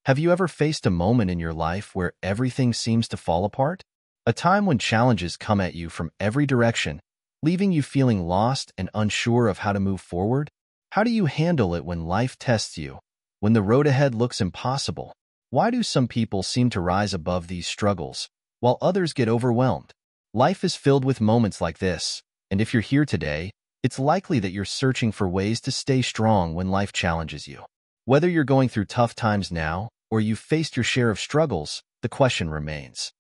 Have you ever faced a moment in your life where everything seems to fall apart? A time when challenges come at you from every direction, leaving you feeling lost and unsure of how to move forward? How do you handle it when life tests you, when the road ahead looks impossible? Why do some people seem to rise above these struggles, while others get overwhelmed? Life is filled with moments like this, and if you're here today, it's likely that you're searching for ways to stay strong when life challenges you. Whether you're going through tough times now, or you've faced your share of struggles, the question remains: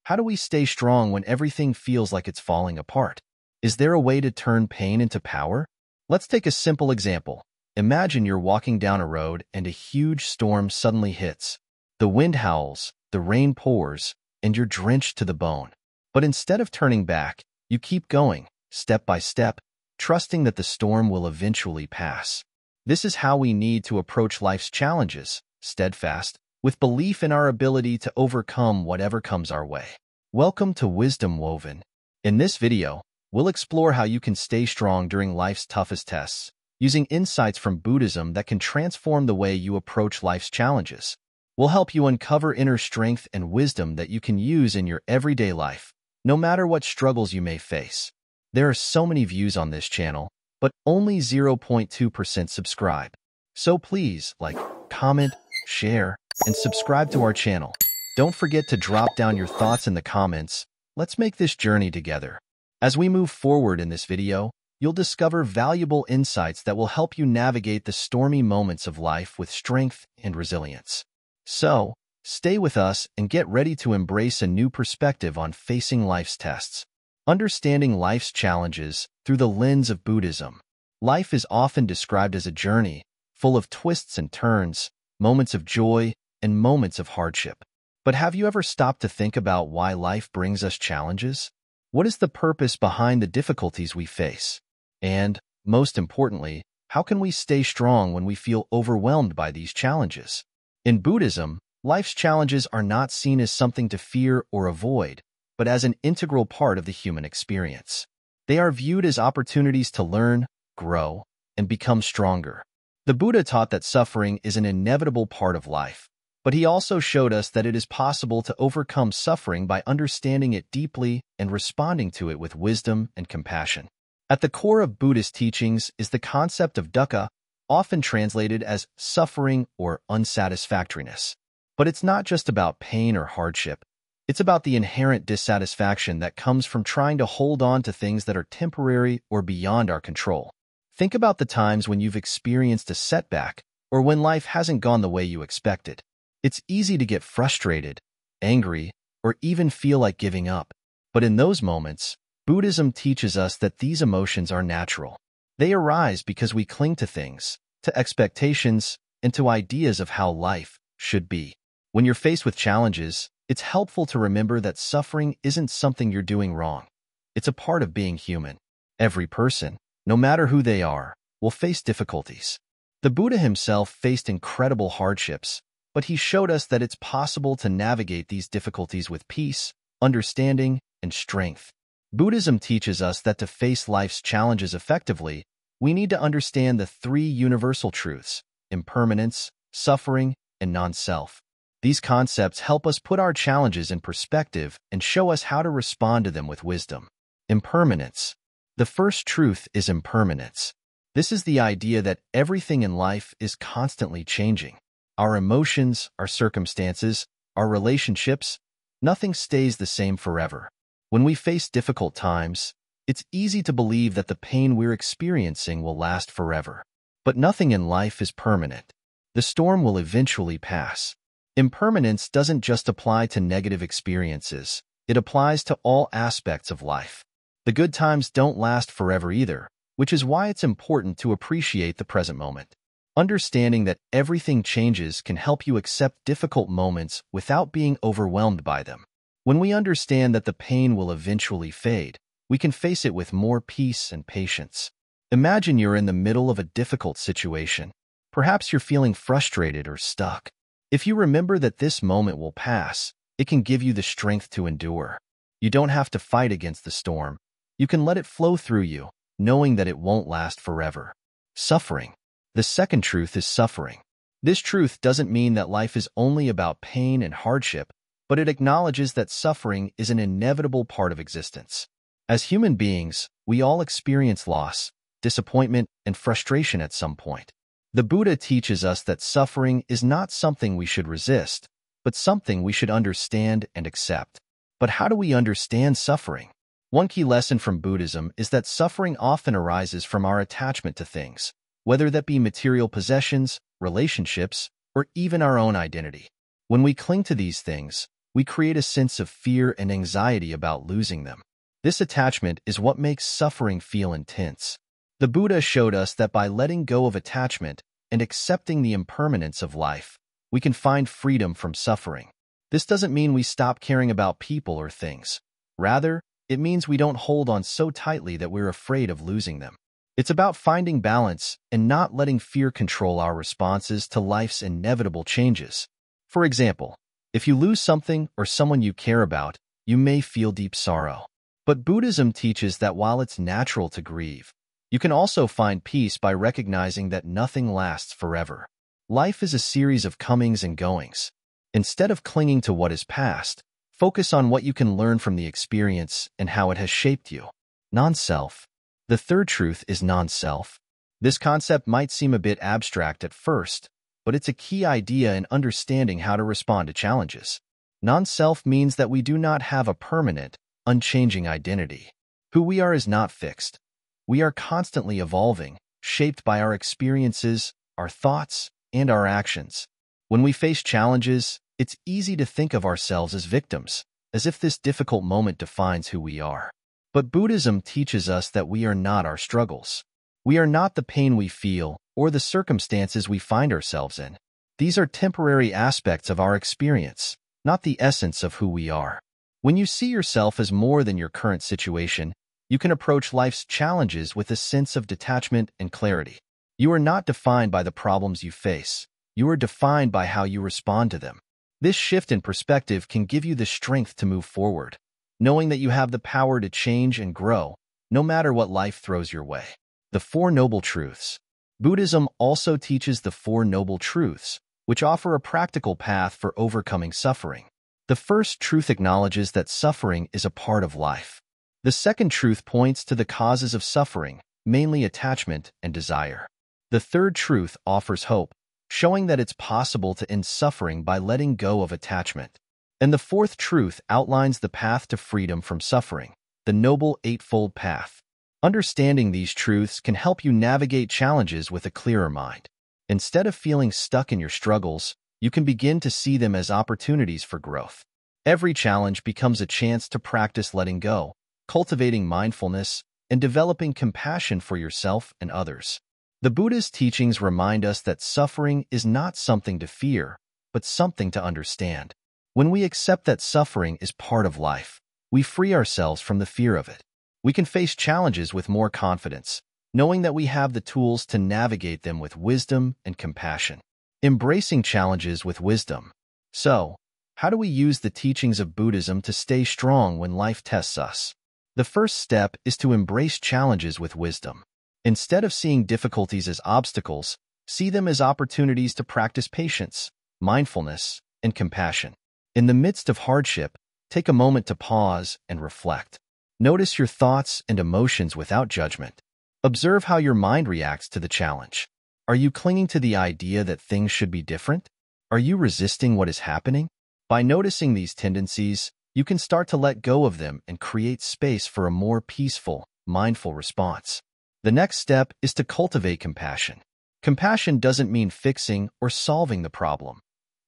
how do we stay strong when everything feels like it's falling apart? Is there a way to turn pain into power? Let's take a simple example. Imagine you're walking down a road and a huge storm suddenly hits. The wind howls, the rain pours, and you're drenched to the bone. But instead of turning back, you keep going, step by step, trusting that the storm will eventually pass. This is how we need to approach life's challenges, steadfast, with belief in our ability to overcome whatever comes our way. Welcome to Wisdom Woven. In this video, we'll explore how you can stay strong during life's toughest tests, using insights from Buddhism that can transform the way you approach life's challenges. We'll help you uncover inner strength and wisdom that you can use in your everyday life, no matter what struggles you may face. There are so many views on this channel, but only 0.2% subscribe. So please like, comment, share, and subscribe to our channel. Don't forget to drop down your thoughts in the comments. Let's make this journey together. As we move forward in this video, you'll discover valuable insights that will help you navigate the stormy moments of life with strength and resilience. So, stay with us and get ready to embrace a new perspective on facing life's tests. Understanding life's challenges through the lens of Buddhism. Life is often described as a journey, full of twists and turns, moments of joy, and moments of hardship. But have you ever stopped to think about why life brings us challenges? What is the purpose behind the difficulties we face? And, most importantly, how can we stay strong when we feel overwhelmed by these challenges? In Buddhism, life's challenges are not seen as something to fear or avoid, but as an integral part of the human experience. They are viewed as opportunities to learn, grow, and become stronger. The Buddha taught that suffering is an inevitable part of life, but he also showed us that it is possible to overcome suffering by understanding it deeply and responding to it with wisdom and compassion. At the core of Buddhist teachings is the concept of dukkha, often translated as suffering or unsatisfactoriness. But it's not just about pain or hardship. It's about the inherent dissatisfaction that comes from trying to hold on to things that are temporary or beyond our control. Think about the times when you've experienced a setback or when life hasn't gone the way you expected. It's easy to get frustrated, angry, or even feel like giving up. But in those moments, Buddhism teaches us that these emotions are natural. They arise because we cling to things, to expectations, and to ideas of how life should be. When you're faced with challenges, it's helpful to remember that suffering isn't something you're doing wrong. It's a part of being human. Every person, no matter who they are, will face difficulties. The Buddha himself faced incredible hardships, but he showed us that it's possible to navigate these difficulties with peace, understanding, and strength. Buddhism teaches us that to face life's challenges effectively, we need to understand the three universal truths: impermanence, suffering, and non-self. These concepts help us put our challenges in perspective and show us how to respond to them with wisdom. Impermanence. The first truth is impermanence. This is the idea that everything in life is constantly changing. Our emotions, our circumstances, our relationships, nothing stays the same forever. When we face difficult times, it's easy to believe that the pain we're experiencing will last forever. But nothing in life is permanent. The storm will eventually pass. Impermanence doesn't just apply to negative experiences. It applies to all aspects of life. The good times don't last forever either, which is why it's important to appreciate the present moment. Understanding that everything changes can help you accept difficult moments without being overwhelmed by them. When we understand that the pain will eventually fade, we can face it with more peace and patience. Imagine you're in the middle of a difficult situation. Perhaps you're feeling frustrated or stuck. If you remember that this moment will pass, it can give you the strength to endure. You don't have to fight against the storm. You can let it flow through you, knowing that it won't last forever. Suffering. The second truth is suffering. This truth doesn't mean that life is only about pain and hardship, but it acknowledges that suffering is an inevitable part of existence. As human beings, we all experience loss, disappointment, and frustration at some point. The Buddha teaches us that suffering is not something we should resist, but something we should understand and accept. But how do we understand suffering? One key lesson from Buddhism is that suffering often arises from our attachment to things, whether that be material possessions, relationships, or even our own identity. When we cling to these things, we create a sense of fear and anxiety about losing them. This attachment is what makes suffering feel intense. The Buddha showed us that by letting go of attachment and accepting the impermanence of life, we can find freedom from suffering. This doesn't mean we stop caring about people or things. Rather, it means we don't hold on so tightly that we're afraid of losing them. It's about finding balance and not letting fear control our responses to life's inevitable changes. For example, if you lose something or someone you care about, you may feel deep sorrow. But Buddhism teaches that while it's natural to grieve, you can also find peace by recognizing that nothing lasts forever. Life is a series of comings and goings. Instead of clinging to what is past, focus on what you can learn from the experience and how it has shaped you. Non-self. The third truth is non-self. This concept might seem a bit abstract at first, but it's a key idea in understanding how to respond to challenges. Non-self means that we do not have a permanent, unchanging identity. Who we are is not fixed. We are constantly evolving, shaped by our experiences, our thoughts, and our actions. When we face challenges, it's easy to think of ourselves as victims, as if this difficult moment defines who we are. But Buddhism teaches us that we are not our struggles. We are not the pain we feel or the circumstances we find ourselves in. These are temporary aspects of our experience, not the essence of who we are. When you see yourself as more than your current situation, you can approach life's challenges with a sense of detachment and clarity. You are not defined by the problems you face. You are defined by how you respond to them. This shift in perspective can give you the strength to move forward, knowing that you have the power to change and grow, no matter what life throws your way. The Four Noble Truths. Buddhism also teaches the Four Noble Truths, which offer a practical path for overcoming suffering. The first truth acknowledges that suffering is a part of life. The second truth points to the causes of suffering, mainly attachment and desire. The third truth offers hope, showing that it's possible to end suffering by letting go of attachment. And the fourth truth outlines the path to freedom from suffering, the Noble Eightfold Path. Understanding these truths can help you navigate challenges with a clearer mind. Instead of feeling stuck in your struggles, you can begin to see them as opportunities for growth. Every challenge becomes a chance to practice letting go, cultivating mindfulness, and developing compassion for yourself and others. The Buddha's teachings remind us that suffering is not something to fear, but something to understand. When we accept that suffering is part of life, we free ourselves from the fear of it. We can face challenges with more confidence, knowing that we have the tools to navigate them with wisdom and compassion. Embracing challenges with wisdom. So, how do we use the teachings of Buddhism to stay strong when life tests us? The first step is to embrace challenges with wisdom. Instead of seeing difficulties as obstacles, see them as opportunities to practice patience, mindfulness, and compassion. In the midst of hardship, take a moment to pause and reflect. Notice your thoughts and emotions without judgment. Observe how your mind reacts to the challenge. Are you clinging to the idea that things should be different? Are you resisting what is happening? By noticing these tendencies, you can start to let go of them and create space for a more peaceful, mindful response. The next step is to cultivate compassion. Compassion doesn't mean fixing or solving the problem.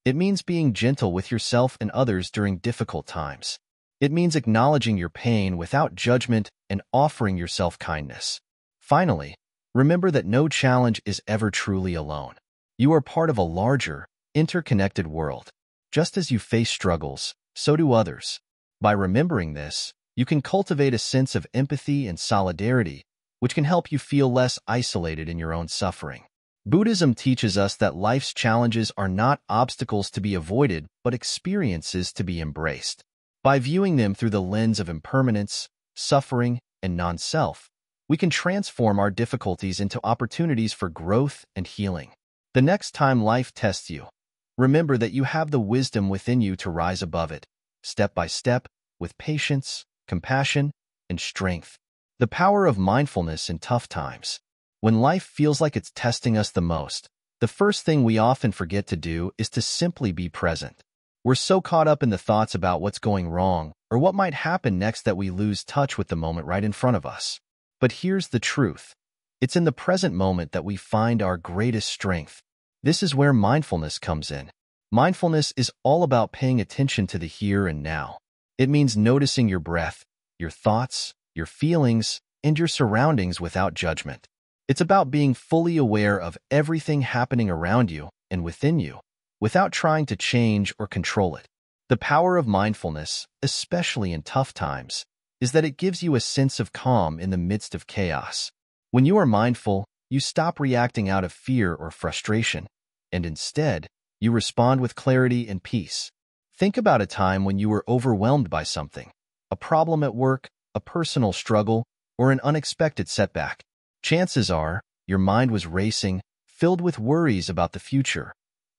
It means being gentle with yourself and others during difficult times. It means acknowledging your pain without judgment and offering yourself kindness. Finally, remember that no challenge is ever truly alone. You are part of a larger, interconnected world. Just as you face struggles, so do others. By remembering this, you can cultivate a sense of empathy and solidarity, which can help you feel less isolated in your own suffering. Buddhism teaches us that life's challenges are not obstacles to be avoided, but experiences to be embraced. By viewing them through the lens of impermanence, suffering, and non-self, we can transform our difficulties into opportunities for growth and healing. The next time life tests you, remember that you have the wisdom within you to rise above it, step by step, with patience, compassion, and strength. The power of mindfulness in tough times. When life feels like it's testing us the most, the first thing we often forget to do is to simply be present. We're so caught up in the thoughts about what's going wrong or what might happen next that we lose touch with the moment right in front of us. But here's the truth. It's in the present moment that we find our greatest strength. This is where mindfulness comes in. Mindfulness is all about paying attention to the here and now. It means noticing your breath, your thoughts, your feelings, and your surroundings without judgment. It's about being fully aware of everything happening around you and within you, without trying to change or control it. The power of mindfulness, especially in tough times, is that it gives you a sense of calm in the midst of chaos. When you are mindful, you stop reacting out of fear or frustration, and instead, you respond with clarity and peace. Think about a time when you were overwhelmed by something, a problem at work, a personal struggle, or an unexpected setback. Chances are, your mind was racing, filled with worries about the future,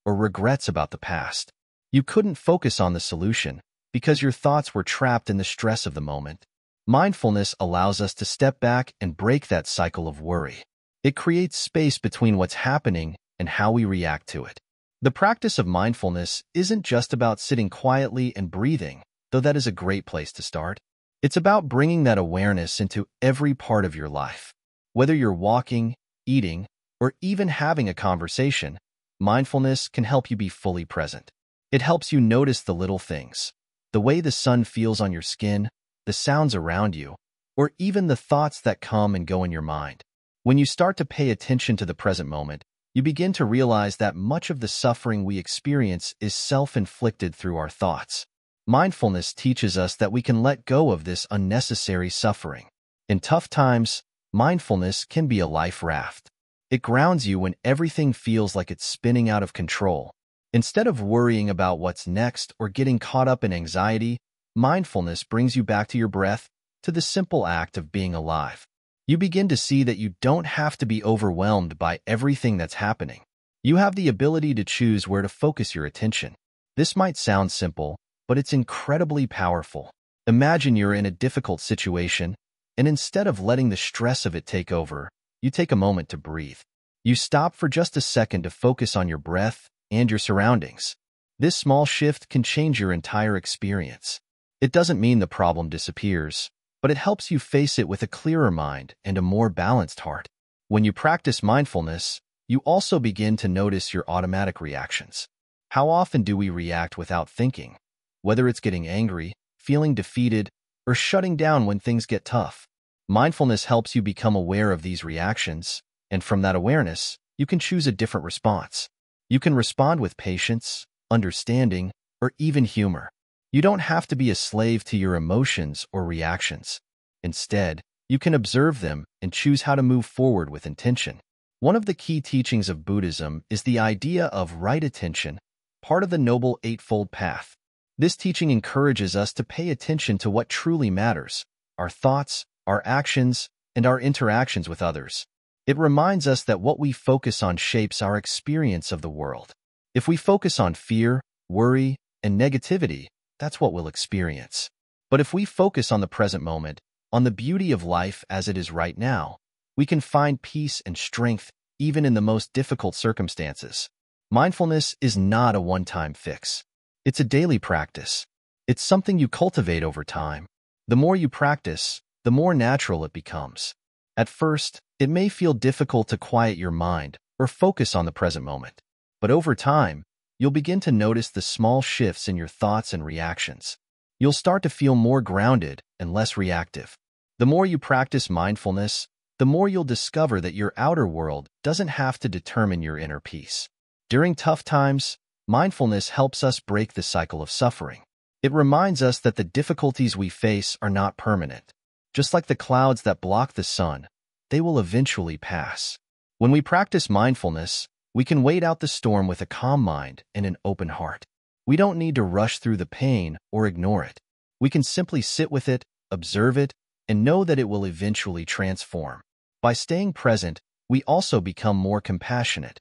or regrets about the past. You couldn't focus on the solution because your thoughts were trapped in the stress of the moment. Mindfulness allows us to step back and break that cycle of worry. It creates space between what's happening and how we react to it. The practice of mindfulness isn't just about sitting quietly and breathing, though that is a great place to start. It's about bringing that awareness into every part of your life. Whether you're walking, eating, or even having a conversation, mindfulness can help you be fully present. It helps you notice the little things, the way the sun feels on your skin, the sounds around you, or even the thoughts that come and go in your mind. When you start to pay attention to the present moment, you begin to realize that much of the suffering we experience is self-inflicted through our thoughts. Mindfulness teaches us that we can let go of this unnecessary suffering. In tough times, mindfulness can be a life raft. It grounds you when everything feels like it's spinning out of control. Instead of worrying about what's next or getting caught up in anxiety, mindfulness brings you back to your breath, to the simple act of being alive. You begin to see that you don't have to be overwhelmed by everything that's happening. You have the ability to choose where to focus your attention. This might sound simple, but it's incredibly powerful. Imagine you're in a difficult situation, and instead of letting the stress of it take over, you take a moment to breathe. You stop for just a second to focus on your breath and your surroundings. This small shift can change your entire experience. It doesn't mean the problem disappears, but it helps you face it with a clearer mind and a more balanced heart. When you practice mindfulness, you also begin to notice your automatic reactions. How often do we react without thinking? Whether it's getting angry, feeling defeated, or shutting down when things get tough. Mindfulness helps you become aware of these reactions, and from that awareness, you can choose a different response. You can respond with patience, understanding, or even humor. You don't have to be a slave to your emotions or reactions. Instead, you can observe them and choose how to move forward with intention. One of the key teachings of Buddhism is the idea of right attention, part of the Noble Eightfold Path. This teaching encourages us to pay attention to what truly matters, our thoughts, our actions, and our interactions with others. It reminds us that what we focus on shapes our experience of the world. If we focus on fear, worry, and negativity, that's what we'll experience. But if we focus on the present moment, on the beauty of life as it is right now, we can find peace and strength even in the most difficult circumstances. Mindfulness is not a one-time fix. It's a daily practice. It's something you cultivate over time. The more you practice, the more natural it becomes. At first, it may feel difficult to quiet your mind or focus on the present moment. But over time, you'll begin to notice the small shifts in your thoughts and reactions. You'll start to feel more grounded and less reactive. The more you practice mindfulness, the more you'll discover that your outer world doesn't have to determine your inner peace. During tough times, mindfulness helps us break the cycle of suffering. It reminds us that the difficulties we face are not permanent. Just like the clouds that block the sun, they will eventually pass. When we practice mindfulness, we can wait out the storm with a calm mind and an open heart. We don't need to rush through the pain or ignore it. We can simply sit with it, observe it, and know that it will eventually transform. By staying present, we also become more compassionate,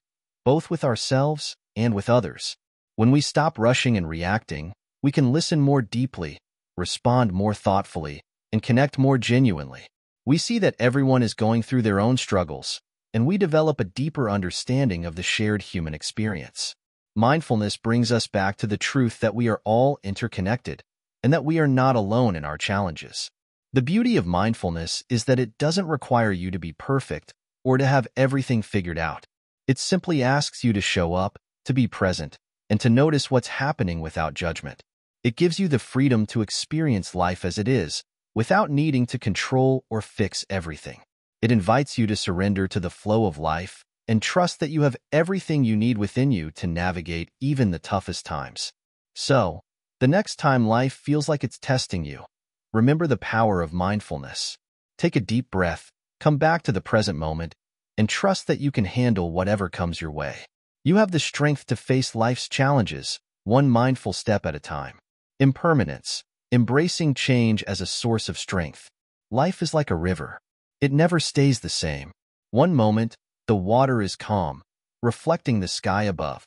both with ourselves and with others. When we stop rushing and reacting, we can listen more deeply, respond more thoughtfully, and connect more genuinely. We see that everyone is going through their own struggles, and we develop a deeper understanding of the shared human experience. Mindfulness brings us back to the truth that we are all interconnected and that we are not alone in our challenges. The beauty of mindfulness is that it doesn't require you to be perfect or to have everything figured out. It simply asks you to show up, to be present, and to notice what's happening without judgment. It gives you the freedom to experience life as it is, without needing to control or fix everything. It invites you to surrender to the flow of life and trust that you have everything you need within you to navigate even the toughest times. So, the next time life feels like it's testing you, remember the power of mindfulness. Take a deep breath, come back to the present moment, and trust that you can handle whatever comes your way. You have the strength to face life's challenges, one mindful step at a time. Impermanence, embracing change as a source of strength. Life is like a river. It never stays the same. One moment, the water is calm, reflecting the sky above.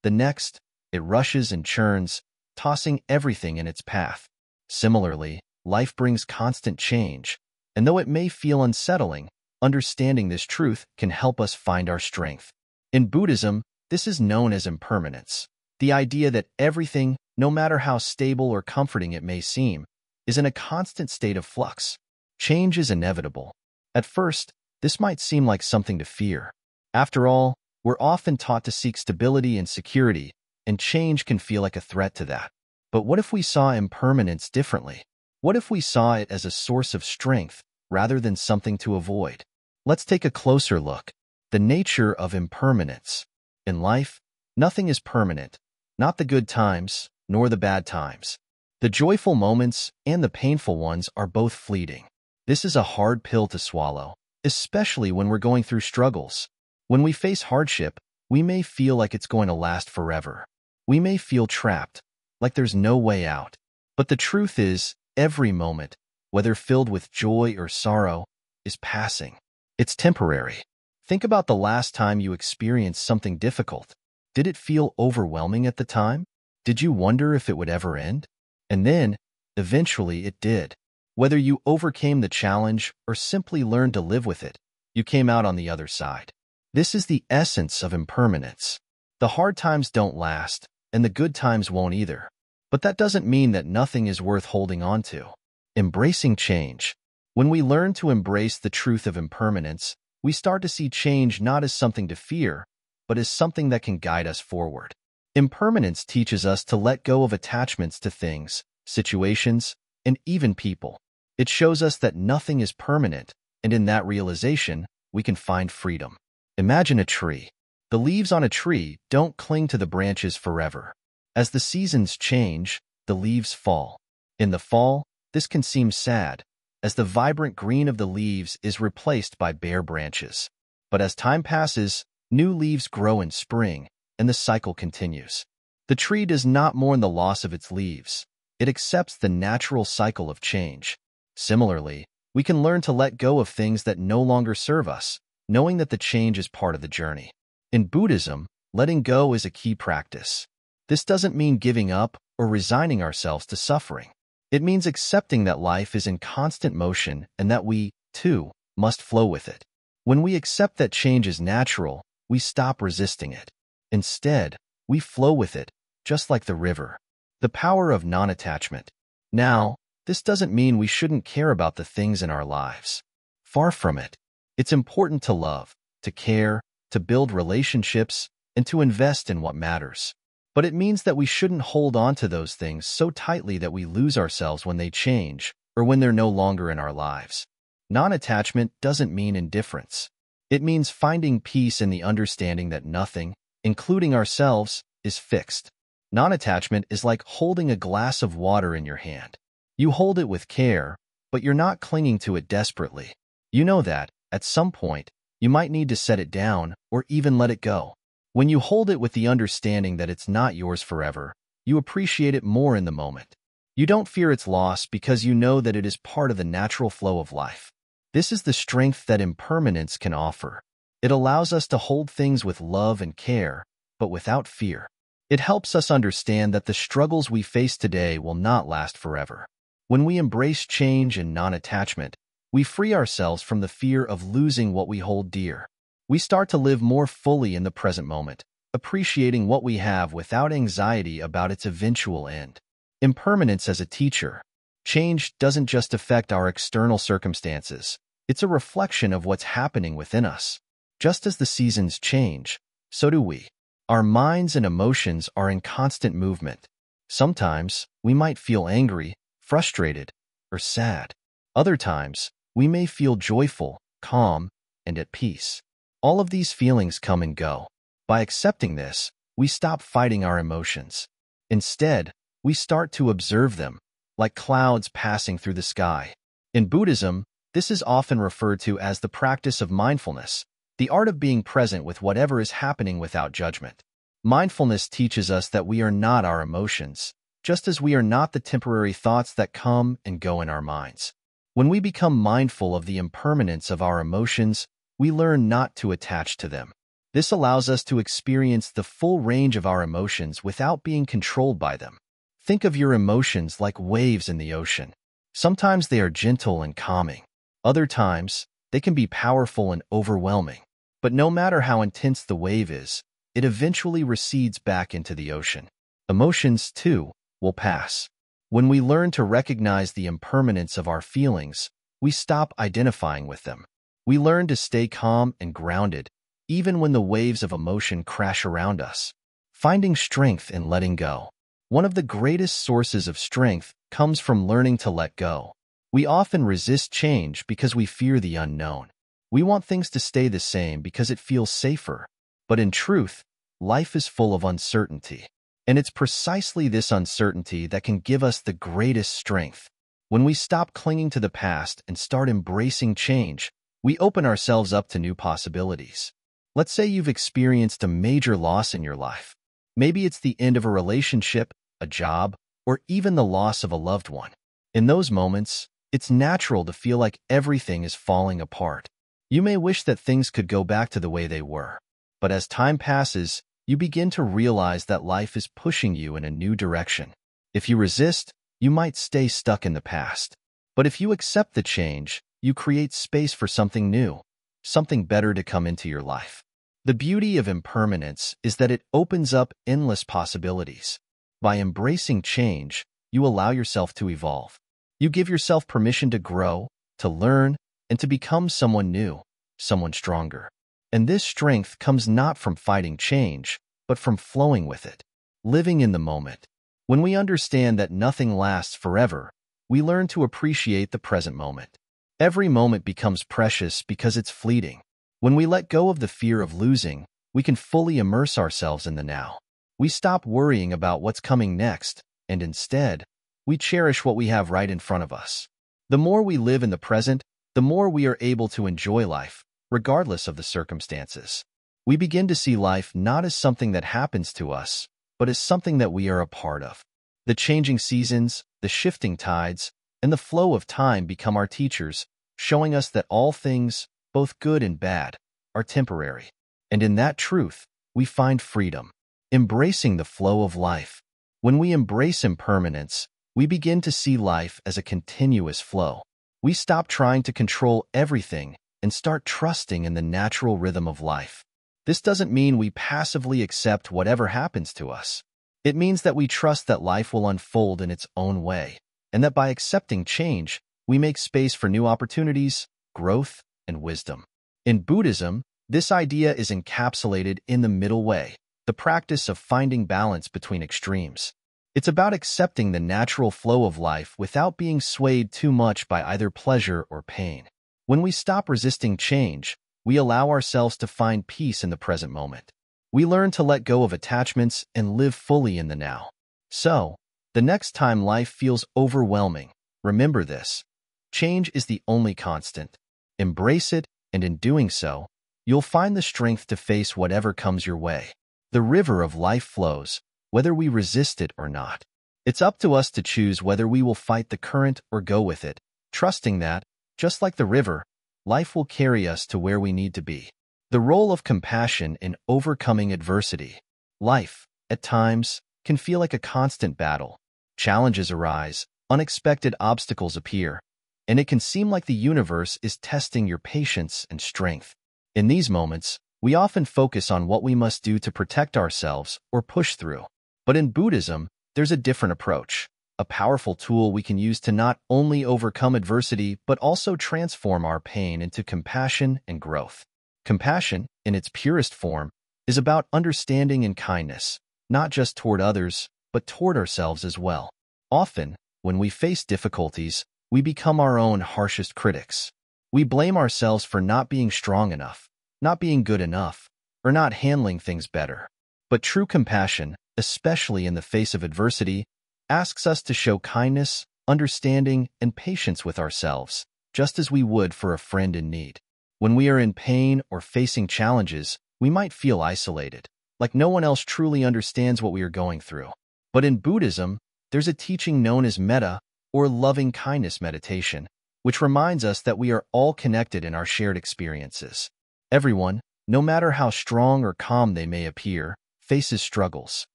The next, it rushes and churns, tossing everything in its path. Similarly, life brings constant change, and though it may feel unsettling, understanding this truth can help us find our strength. In Buddhism, this is known as impermanence, the idea that everything, no matter how stable or comforting it may seem, is in a constant state of flux. Change is inevitable. At first, this might seem like something to fear. After all, we're often taught to seek stability and security, and change can feel like a threat to that. But what if we saw impermanence differently? What if we saw it as a source of strength rather than something to avoid? Let's take a closer look. The nature of impermanence. In life, nothing is permanent, not the good times nor the bad times. The joyful moments and the painful ones are both fleeting. This is a hard pill to swallow, especially when we're going through struggles. When we face hardship, we may feel like it's going to last forever. We may feel trapped, like there's no way out. But the truth is, every moment, whether filled with joy or sorrow, is passing. It's temporary. Think about the last time you experienced something difficult. Did it feel overwhelming at the time? Did you wonder if it would ever end? And then, eventually it did. Whether you overcame the challenge or simply learned to live with it, you came out on the other side. This is the essence of impermanence. The hard times don't last, and the good times won't either. But that doesn't mean that nothing is worth holding on to. Embracing change. When we learn to embrace the truth of impermanence, we start to see change not as something to fear, but as something that can guide us forward. Impermanence teaches us to let go of attachments to things, situations, and even people. It shows us that nothing is permanent, and in that realization, we can find freedom. Imagine a tree. The leaves on a tree don't cling to the branches forever. As the seasons change, the leaves fall. In the fall, this can seem sad, as the vibrant green of the leaves is replaced by bare branches. But as time passes, new leaves grow in spring, and the cycle continues. The tree does not mourn the loss of its leaves. It accepts the natural cycle of change. Similarly, we can learn to let go of things that no longer serve us, knowing that the change is part of the journey. In Buddhism, letting go is a key practice. This doesn't mean giving up or resigning ourselves to suffering. It means accepting that life is in constant motion and that we, too, must flow with it. When we accept that change is natural, we stop resisting it. Instead, we flow with it, just like the river. The power of non-attachment. Now, this doesn't mean we shouldn't care about the things in our lives. Far from it. It's important to love, to care, to build relationships, and to invest in what matters. But it means that we shouldn't hold on to those things so tightly that we lose ourselves when they change or when they're no longer in our lives. Non-attachment doesn't mean indifference. It means finding peace in the understanding that nothing, including ourselves, is fixed. Non-attachment is like holding a glass of water in your hand. You hold it with care, but you're not clinging to it desperately. You know that, at some point, you might need to set it down or even let it go. When you hold it with the understanding that it's not yours forever, you appreciate it more in the moment. You don't fear its loss because you know that it is part of the natural flow of life. This is the strength that impermanence can offer. It allows us to hold things with love and care, but without fear. It helps us understand that the struggles we face today will not last forever. When we embrace change and non-attachment, we free ourselves from the fear of losing what we hold dear. We start to live more fully in the present moment, appreciating what we have without anxiety about its eventual end. Impermanence as a teacher. Change doesn't just affect our external circumstances. It's a reflection of what's happening within us. Just as the seasons change, so do we. Our minds and emotions are in constant movement. Sometimes we might feel angry, frustrated, or sad. Other times, we may feel joyful, calm, and at peace. All of these feelings come and go. By accepting this, we stop fighting our emotions. Instead, we start to observe them, like clouds passing through the sky. In Buddhism, this is often referred to as the practice of mindfulness, the art of being present with whatever is happening without judgment. Mindfulness teaches us that we are not our emotions, just as we are not the temporary thoughts that come and go in our minds. When we become mindful of the impermanence of our emotions, we learn not to attach to them. This allows us to experience the full range of our emotions without being controlled by them. Think of your emotions like waves in the ocean. Sometimes they are gentle and calming. Other times, they can be powerful and overwhelming. But no matter how intense the wave is, it eventually recedes back into the ocean. Emotions, too, will pass. When we learn to recognize the impermanence of our feelings, we stop identifying with them. We learn to stay calm and grounded, even when the waves of emotion crash around us. Finding strength in letting go. One of the greatest sources of strength comes from learning to let go. We often resist change because we fear the unknown. We want things to stay the same because it feels safer. But in truth, life is full of uncertainty. And it's precisely this uncertainty that can give us the greatest strength. When we stop clinging to the past and start embracing change, we open ourselves up to new possibilities. Let's say you've experienced a major loss in your life. Maybe it's the end of a relationship, a job, or even the loss of a loved one. In those moments, it's natural to feel like everything is falling apart. You may wish that things could go back to the way they were. But as time passes, you begin to realize that life is pushing you in a new direction. If you resist, you might stay stuck in the past. But if you accept the change, you create space for something new, something better to come into your life. The beauty of impermanence is that it opens up endless possibilities. By embracing change, you allow yourself to evolve. You give yourself permission to grow, to learn, and to become someone new, someone stronger. And this strength comes not from fighting change, but from flowing with it, living in the moment. When we understand that nothing lasts forever, we learn to appreciate the present moment. Every moment becomes precious because it's fleeting. When we let go of the fear of losing, we can fully immerse ourselves in the now. We stop worrying about what's coming next, and instead, we cherish what we have right in front of us. The more we live in the present, the more we are able to enjoy life, regardless of the circumstances. We begin to see life not as something that happens to us, but as something that we are a part of. The changing seasons, the shifting tides, and the flow of time become our teachers, showing us that all things, both good and bad, are temporary. And in that truth, we find freedom, embracing the flow of life. When we embrace impermanence, we begin to see life as a continuous flow. We stop trying to control everything and start trusting in the natural rhythm of life. This doesn't mean we passively accept whatever happens to us. It means that we trust that life will unfold in its own way, and that by accepting change, we make space for new opportunities, growth, and wisdom. In Buddhism, this idea is encapsulated in the middle way, the practice of finding balance between extremes. It's about accepting the natural flow of life without being swayed too much by either pleasure or pain. When we stop resisting change, we allow ourselves to find peace in the present moment. We learn to let go of attachments and live fully in the now. So, the next time life feels overwhelming, remember this: change is the only constant. Embrace it, and in doing so, you'll find the strength to face whatever comes your way. The river of life flows, whether we resist it or not. It's up to us to choose whether we will fight the current or go with it, trusting that, just like the river, life will carry us to where we need to be. The role of compassion in overcoming adversity. Life, at times, can feel like a constant battle. Challenges arise, unexpected obstacles appear, and it can seem like the universe is testing your patience and strength. In these moments, we often focus on what we must do to protect ourselves or push through. But in Buddhism, there's a different approach, a powerful tool we can use to not only overcome adversity but also transform our pain into compassion and growth. Compassion, in its purest form, is about understanding and kindness, not just toward others, but toward ourselves as well. Often, when we face difficulties, we become our own harshest critics. We blame ourselves for not being strong enough, not being good enough, or not handling things better. But true compassion, especially in the face of adversity, asks us to show kindness, understanding, and patience with ourselves, just as we would for a friend in need. When we are in pain or facing challenges, we might feel isolated, like no one else truly understands what we are going through. But in Buddhism, there's a teaching known as metta, or loving kindness meditation, which reminds us that we are all connected in our shared experiences. Everyone, no matter how strong or calm they may appear, faces struggles.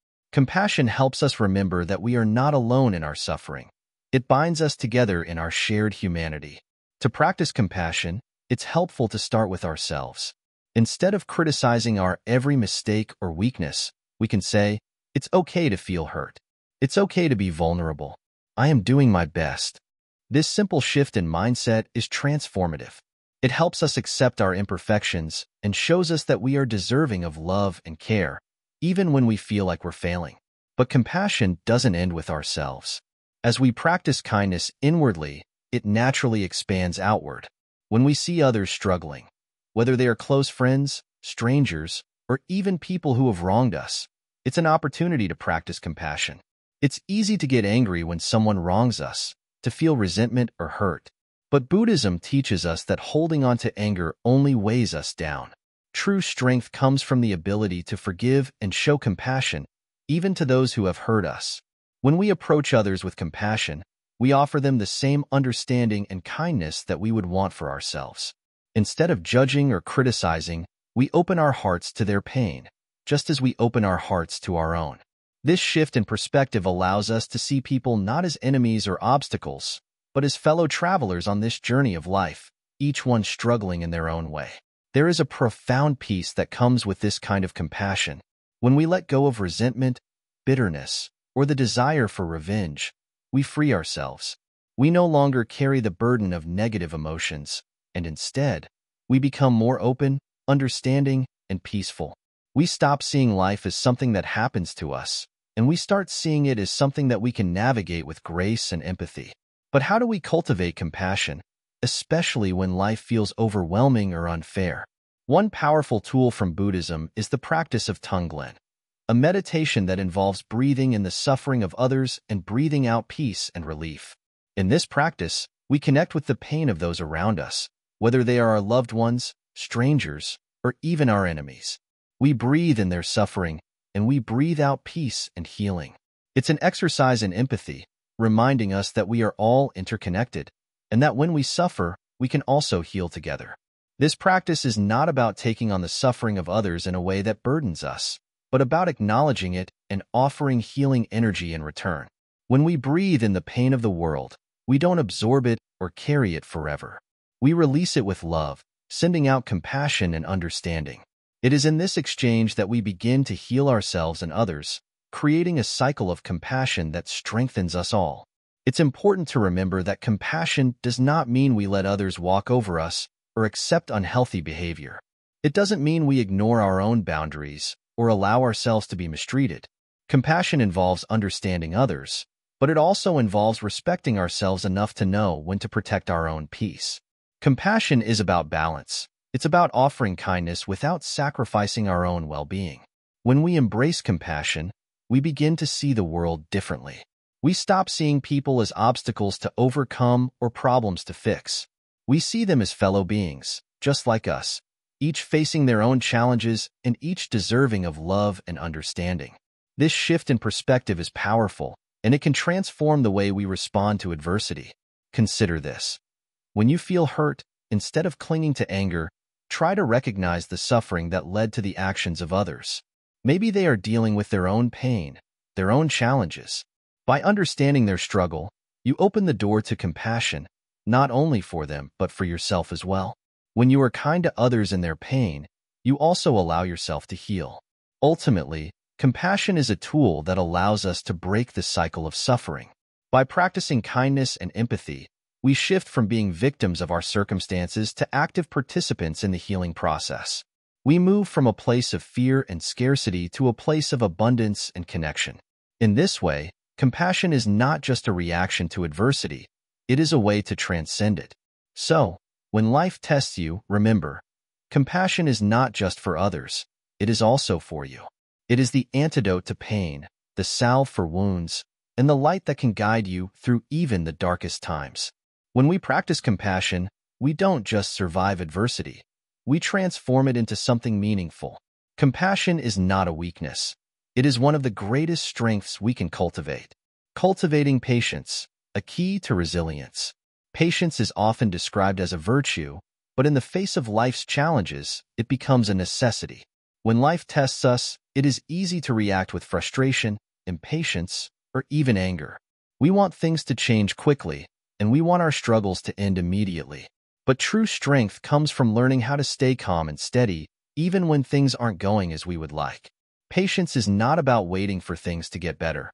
Compassion helps us remember that we are not alone in our suffering. It binds us together in our shared humanity. To practice compassion, it's helpful to start with ourselves. Instead of criticizing our every mistake or weakness, we can say, "It's okay to feel hurt. It's okay to be vulnerable. I am doing my best." This simple shift in mindset is transformative. It helps us accept our imperfections and shows us that we are deserving of love and care, even when we feel like we're failing. But compassion doesn't end with ourselves. As we practice kindness inwardly, it naturally expands outward. When we see others struggling, whether they are close friends, strangers, or even people who have wronged us, it's an opportunity to practice compassion. It's easy to get angry when someone wrongs us, to feel resentment or hurt. But Buddhism teaches us that holding on to anger only weighs us down. True strength comes from the ability to forgive and show compassion, even to those who have hurt us. When we approach others with compassion, we offer them the same understanding and kindness that we would want for ourselves. Instead of judging or criticizing, we open our hearts to their pain, just as we open our hearts to our own. This shift in perspective allows us to see people not as enemies or obstacles, but as fellow travelers on this journey of life, each one struggling in their own way. There is a profound peace that comes with this kind of compassion. When we let go of resentment, bitterness, or the desire for revenge, we free ourselves. We no longer carry the burden of negative emotions, and instead, we become more open, understanding, and peaceful. We stop seeing life as something that happens to us, and we start seeing it as something that we can navigate with grace and empathy. But how do we cultivate compassion, especially when life feels overwhelming or unfair? One powerful tool from Buddhism is the practice of Tonglen, a meditation that involves breathing in the suffering of others and breathing out peace and relief. In this practice, we connect with the pain of those around us, whether they are our loved ones, strangers, or even our enemies. We breathe in their suffering, and we breathe out peace and healing. It's an exercise in empathy, reminding us that we are all interconnected, and that when we suffer, we can also heal together. This practice is not about taking on the suffering of others in a way that burdens us, but about acknowledging it and offering healing energy in return. When we breathe in the pain of the world, we don't absorb it or carry it forever. We release it with love, sending out compassion and understanding. It is in this exchange that we begin to heal ourselves and others, creating a cycle of compassion that strengthens us all. It's important to remember that compassion does not mean we let others walk over us or accept unhealthy behavior. It doesn't mean we ignore our own boundaries or allow ourselves to be mistreated. Compassion involves understanding others, but it also involves respecting ourselves enough to know when to protect our own peace. Compassion is about balance. It's about offering kindness without sacrificing our own well-being. When we embrace compassion, we begin to see the world differently. We stop seeing people as obstacles to overcome or problems to fix. We see them as fellow beings, just like us, each facing their own challenges and each deserving of love and understanding. This shift in perspective is powerful, and it can transform the way we respond to adversity. Consider this. When you feel hurt, instead of clinging to anger, try to recognize the suffering that led to the actions of others. Maybe they are dealing with their own pain, their own challenges. By understanding their struggle, you open the door to compassion, not only for them, but for yourself as well. When you are kind to others in their pain, you also allow yourself to heal. Ultimately, compassion is a tool that allows us to break the cycle of suffering. By practicing kindness and empathy, we shift from being victims of our circumstances to active participants in the healing process. We move from a place of fear and scarcity to a place of abundance and connection. In this way, compassion is not just a reaction to adversity, it is a way to transcend it. So, when life tests you, remember, compassion is not just for others, it is also for you. It is the antidote to pain, the salve for wounds, and the light that can guide you through even the darkest times. When we practice compassion, we don't just survive adversity, we transform it into something meaningful. Compassion is not a weakness. It is one of the greatest strengths we can cultivate. Cultivating patience, a key to resilience. Patience is often described as a virtue, but in the face of life's challenges, it becomes a necessity. When life tests us, it is easy to react with frustration, impatience, or even anger. We want things to change quickly, and we want our struggles to end immediately. But true strength comes from learning how to stay calm and steady, even when things aren't going as we would like. Patience is not about waiting for things to get better.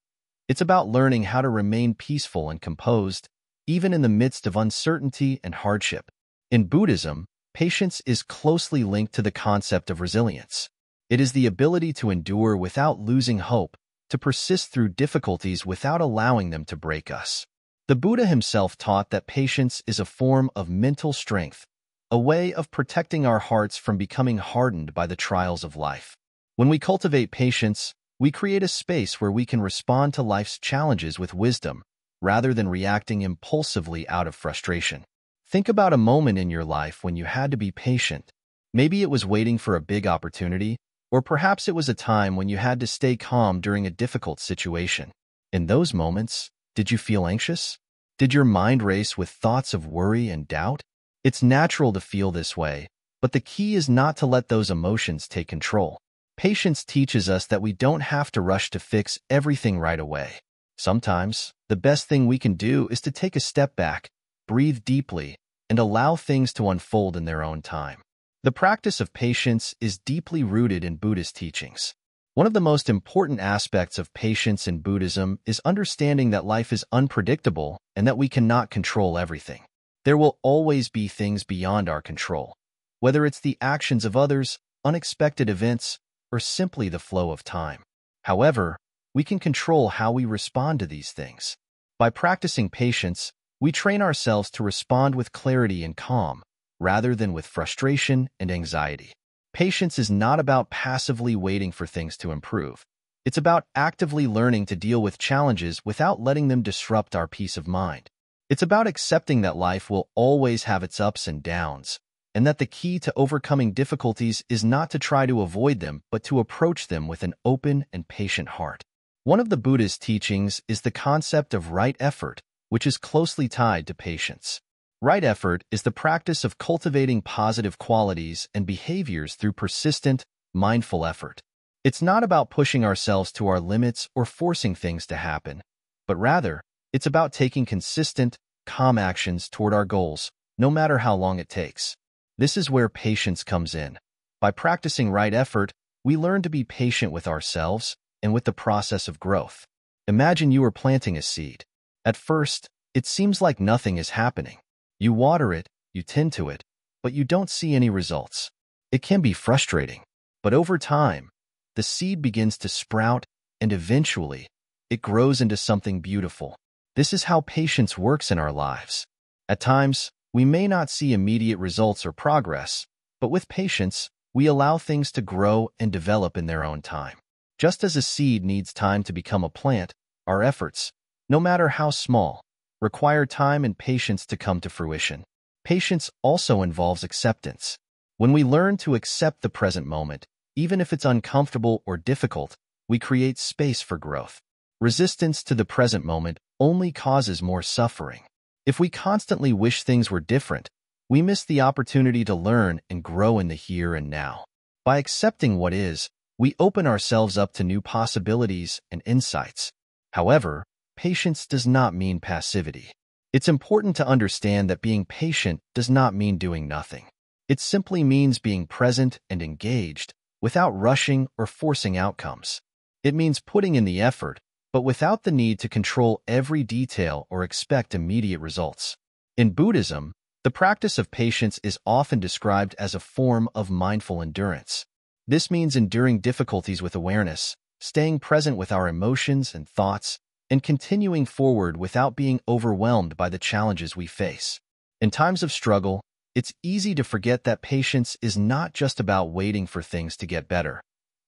It's about learning how to remain peaceful and composed, even in the midst of uncertainty and hardship. In Buddhism, patience is closely linked to the concept of resilience. It is the ability to endure without losing hope, to persist through difficulties without allowing them to break us. The Buddha himself taught that patience is a form of mental strength, a way of protecting our hearts from becoming hardened by the trials of life. When we cultivate patience, we create a space where we can respond to life's challenges with wisdom, rather than reacting impulsively out of frustration. Think about a moment in your life when you had to be patient. Maybe it was waiting for a big opportunity, or perhaps it was a time when you had to stay calm during a difficult situation. In those moments, did you feel anxious? Did your mind race with thoughts of worry and doubt? It's natural to feel this way, but the key is not to let those emotions take control. Patience teaches us that we don't have to rush to fix everything right away. Sometimes, the best thing we can do is to take a step back, breathe deeply, and allow things to unfold in their own time. The practice of patience is deeply rooted in Buddhist teachings. One of the most important aspects of patience in Buddhism is understanding that life is unpredictable and that we cannot control everything. There will always be things beyond our control, whether it's the actions of others, unexpected events, or simply the flow of time. However, we can control how we respond to these things. By practicing patience, we train ourselves to respond with clarity and calm, rather than with frustration and anxiety. Patience is not about passively waiting for things to improve. It's about actively learning to deal with challenges without letting them disrupt our peace of mind. It's about accepting that life will always have its ups and downs, and that the key to overcoming difficulties is not to try to avoid them, but to approach them with an open and patient heart. One of the Buddhist teachings is the concept of right effort, which is closely tied to patience. Right effort is the practice of cultivating positive qualities and behaviors through persistent, mindful effort. It's not about pushing ourselves to our limits or forcing things to happen, but rather, it's about taking consistent, calm actions toward our goals, no matter how long it takes. This is where patience comes in. By practicing right effort, we learn to be patient with ourselves and with the process of growth. Imagine you are planting a seed. At first, it seems like nothing is happening. You water it, you tend to it, but you don't see any results. It can be frustrating, but over time, the seed begins to sprout, and eventually, it grows into something beautiful. This is how patience works in our lives. At times, we may not see immediate results or progress, but with patience, we allow things to grow and develop in their own time. Just as a seed needs time to become a plant, our efforts, no matter how small, require time and patience to come to fruition. Patience also involves acceptance. When we learn to accept the present moment, even if it's uncomfortable or difficult, we create space for growth. Resistance to the present moment only causes more suffering. If we constantly wish things were different, we miss the opportunity to learn and grow in the here and now. By accepting what is, we open ourselves up to new possibilities and insights. However, patience does not mean passivity. It's important to understand that being patient does not mean doing nothing. It simply means being present and engaged, without rushing or forcing outcomes. It means putting in the effort, but without the need to control every detail or expect immediate results. In Buddhism, the practice of patience is often described as a form of mindful endurance. This means enduring difficulties with awareness, staying present with our emotions and thoughts, and continuing forward without being overwhelmed by the challenges we face. In times of struggle, it's easy to forget that patience is not just about waiting for things to get better.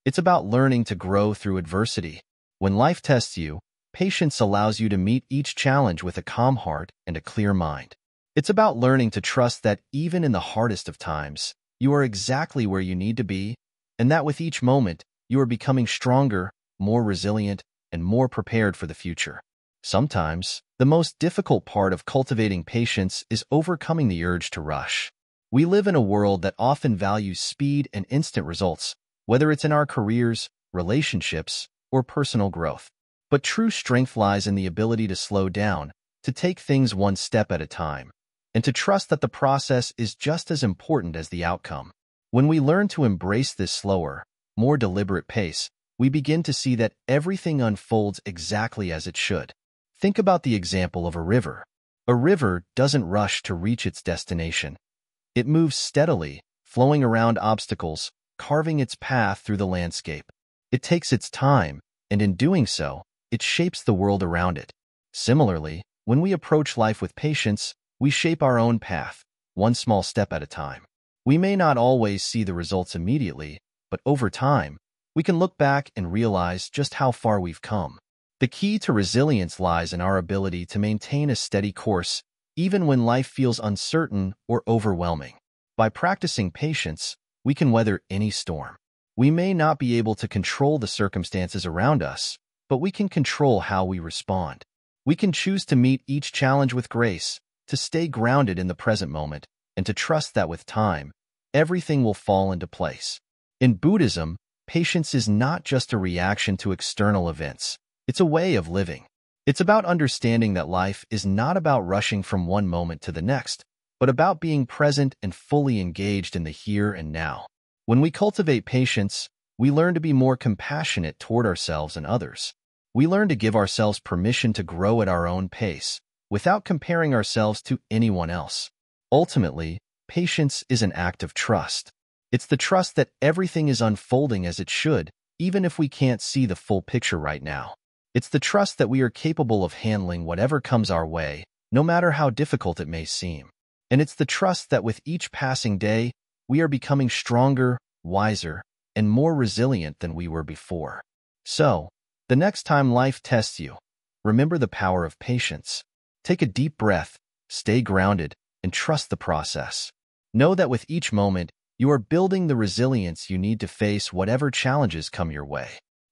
It's about learning to grow through adversity. When life tests you, patience allows you to meet each challenge with a calm heart and a clear mind. It's about learning to trust that even in the hardest of times, you are exactly where you need to be, and that with each moment, you are becoming stronger, more resilient, and more prepared for the future. Sometimes, the most difficult part of cultivating patience is overcoming the urge to rush. We live in a world that often values speed and instant results, whether it's in our careers, relationships, or personal growth. But true strength lies in the ability to slow down, to take things one step at a time, and to trust that the process is just as important as the outcome. When we learn to embrace this slower, more deliberate pace, we begin to see that everything unfolds exactly as it should. Think about the example of a river. A river doesn't rush to reach its destination. It moves steadily, flowing around obstacles, carving its path through the landscape. It takes its time, and in doing so, it shapes the world around it. Similarly, when we approach life with patience, we shape our own path, one small step at a time. We may not always see the results immediately, but over time, we can look back and realize just how far we've come. The key to resilience lies in our ability to maintain a steady course, even when life feels uncertain or overwhelming. By practicing patience, we can weather any storm. We may not be able to control the circumstances around us, but we can control how we respond. We can choose to meet each challenge with grace, to stay grounded in the present moment, and to trust that with time, everything will fall into place. In Buddhism, patience is not just a reaction to external events. It's a way of living. It's about understanding that life is not about rushing from one moment to the next, but about being present and fully engaged in the here and now. When we cultivate patience, we learn to be more compassionate toward ourselves and others. We learn to give ourselves permission to grow at our own pace, without comparing ourselves to anyone else. Ultimately, patience is an act of trust. It's the trust that everything is unfolding as it should, even if we can't see the full picture right now. It's the trust that we are capable of handling whatever comes our way, no matter how difficult it may seem. And it's the trust that with each passing day, we are becoming stronger, wiser, and more resilient than we were before. So, the next time life tests you, remember the power of patience. Take a deep breath, stay grounded, and trust the process. Know that with each moment, you are building the resilience you need to face whatever challenges come your way.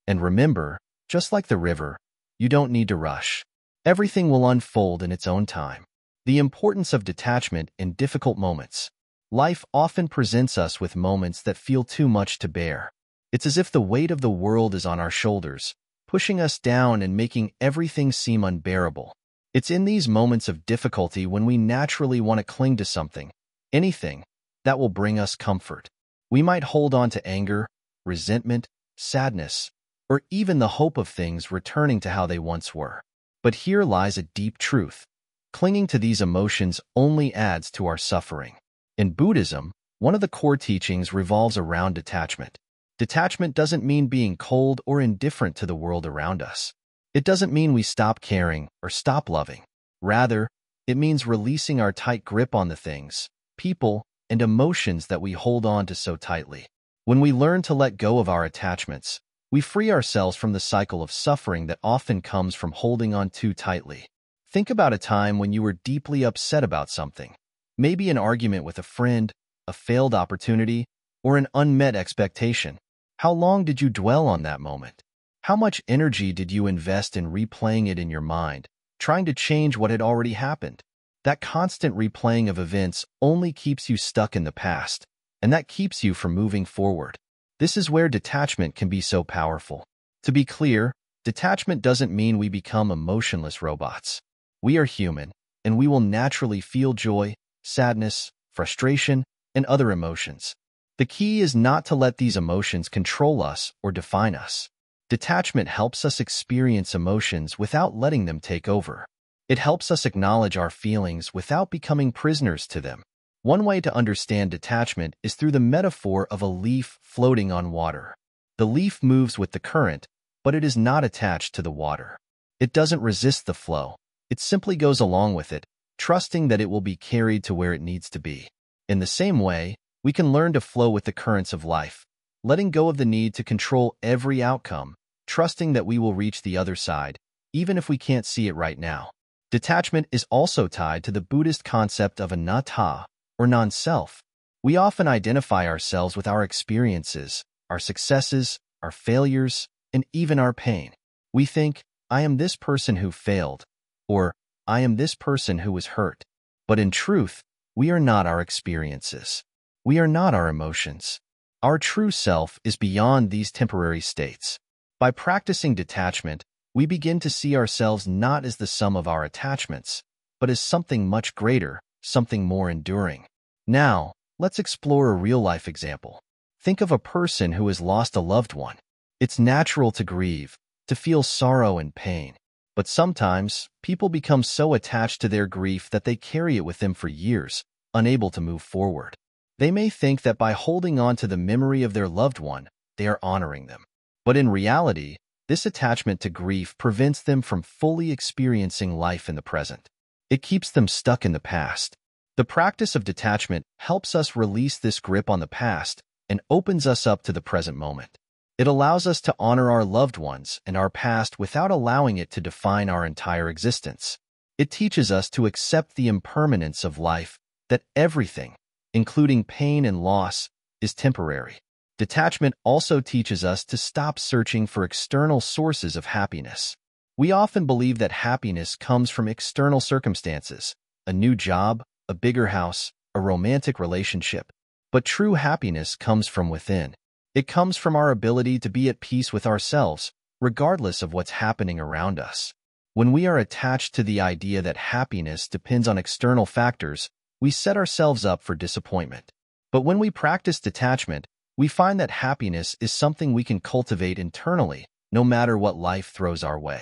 And remember, just like the river, you don't need to rush. Everything will unfold in its own time. The importance of detachment in difficult moments. Life often presents us with moments that feel too much to bear. It's as if the weight of the world is on our shoulders, pushing us down and making everything seem unbearable. It's in these moments of difficulty when we naturally want to cling to something, anything, that will bring us comfort. We might hold on to anger, resentment, sadness, or even the hope of things returning to how they once were. But here lies a deep truth. Clinging to these emotions only adds to our suffering. In Buddhism, one of the core teachings revolves around detachment. Detachment doesn't mean being cold or indifferent to the world around us. It doesn't mean we stop caring or stop loving. Rather, it means releasing our tight grip on the things, people, and emotions that we hold on to so tightly. When we learn to let go of our attachments, we free ourselves from the cycle of suffering that often comes from holding on too tightly. Think about a time when you were deeply upset about something. Maybe an argument with a friend, a failed opportunity, or an unmet expectation. How long did you dwell on that moment? How much energy did you invest in replaying it in your mind, trying to change what had already happened? That constant replaying of events only keeps you stuck in the past, and that keeps you from moving forward. This is where detachment can be so powerful. To be clear, detachment doesn't mean we become emotionless robots. We are human, and we will naturally feel joy, sadness, frustration, and other emotions. The key is not to let these emotions control us or define us. Detachment helps us experience emotions without letting them take over. It helps us acknowledge our feelings without becoming prisoners to them. One way to understand detachment is through the metaphor of a leaf floating on water. The leaf moves with the current, but it is not attached to the water. It doesn't resist the flow. It simply goes along with it, trusting that it will be carried to where it needs to be. In the same way, we can learn to flow with the currents of life, letting go of the need to control every outcome, trusting that we will reach the other side, even if we can't see it right now. Detachment is also tied to the Buddhist concept of anatta, or non-self. We often identify ourselves with our experiences, our successes, our failures, and even our pain. We think, I am this person who failed, or I am this person who was hurt. But in truth, we are not our experiences. We are not our emotions. Our true self is beyond these temporary states. By practicing detachment, we begin to see ourselves not as the sum of our attachments, but as something much greater, something more enduring. Now, let's explore a real-life example. Think of a person who has lost a loved one. It's natural to grieve, to feel sorrow and pain. But sometimes, people become so attached to their grief that they carry it with them for years, unable to move forward. They may think that by holding on to the memory of their loved one, they are honoring them. But in reality, this attachment to grief prevents them from fully experiencing life in the present. It keeps them stuck in the past. The practice of detachment helps us release this grip on the past and opens us up to the present moment. It allows us to honor our loved ones and our past without allowing it to define our entire existence. It teaches us to accept the impermanence of life, that everything, including pain and loss, is temporary. Detachment also teaches us to stop searching for external sources of happiness. We often believe that happiness comes from external circumstances, a new job, a bigger house, a romantic relationship. But true happiness comes from within. It comes from our ability to be at peace with ourselves, regardless of what's happening around us. When we are attached to the idea that happiness depends on external factors, we set ourselves up for disappointment. But when we practice detachment, we find that happiness is something we can cultivate internally, no matter what life throws our way.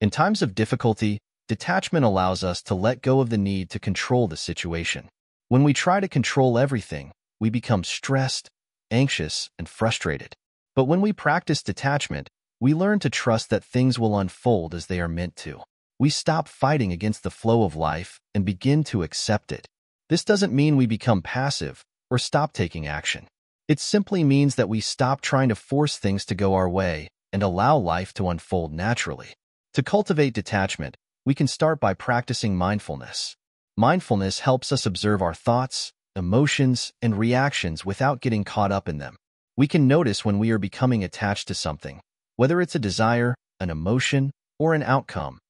In times of difficulty, detachment allows us to let go of the need to control the situation. When we try to control everything, we become stressed, anxious, and frustrated. But when we practice detachment, we learn to trust that things will unfold as they are meant to. We stop fighting against the flow of life and begin to accept it. This doesn't mean we become passive or stop taking action. It simply means that we stop trying to force things to go our way and allow life to unfold naturally. To cultivate detachment, we can start by practicing mindfulness. Mindfulness helps us observe our thoughts, emotions, and reactions without getting caught up in them. We can notice when we are becoming attached to something, whether it's a desire, an emotion, or an outcome,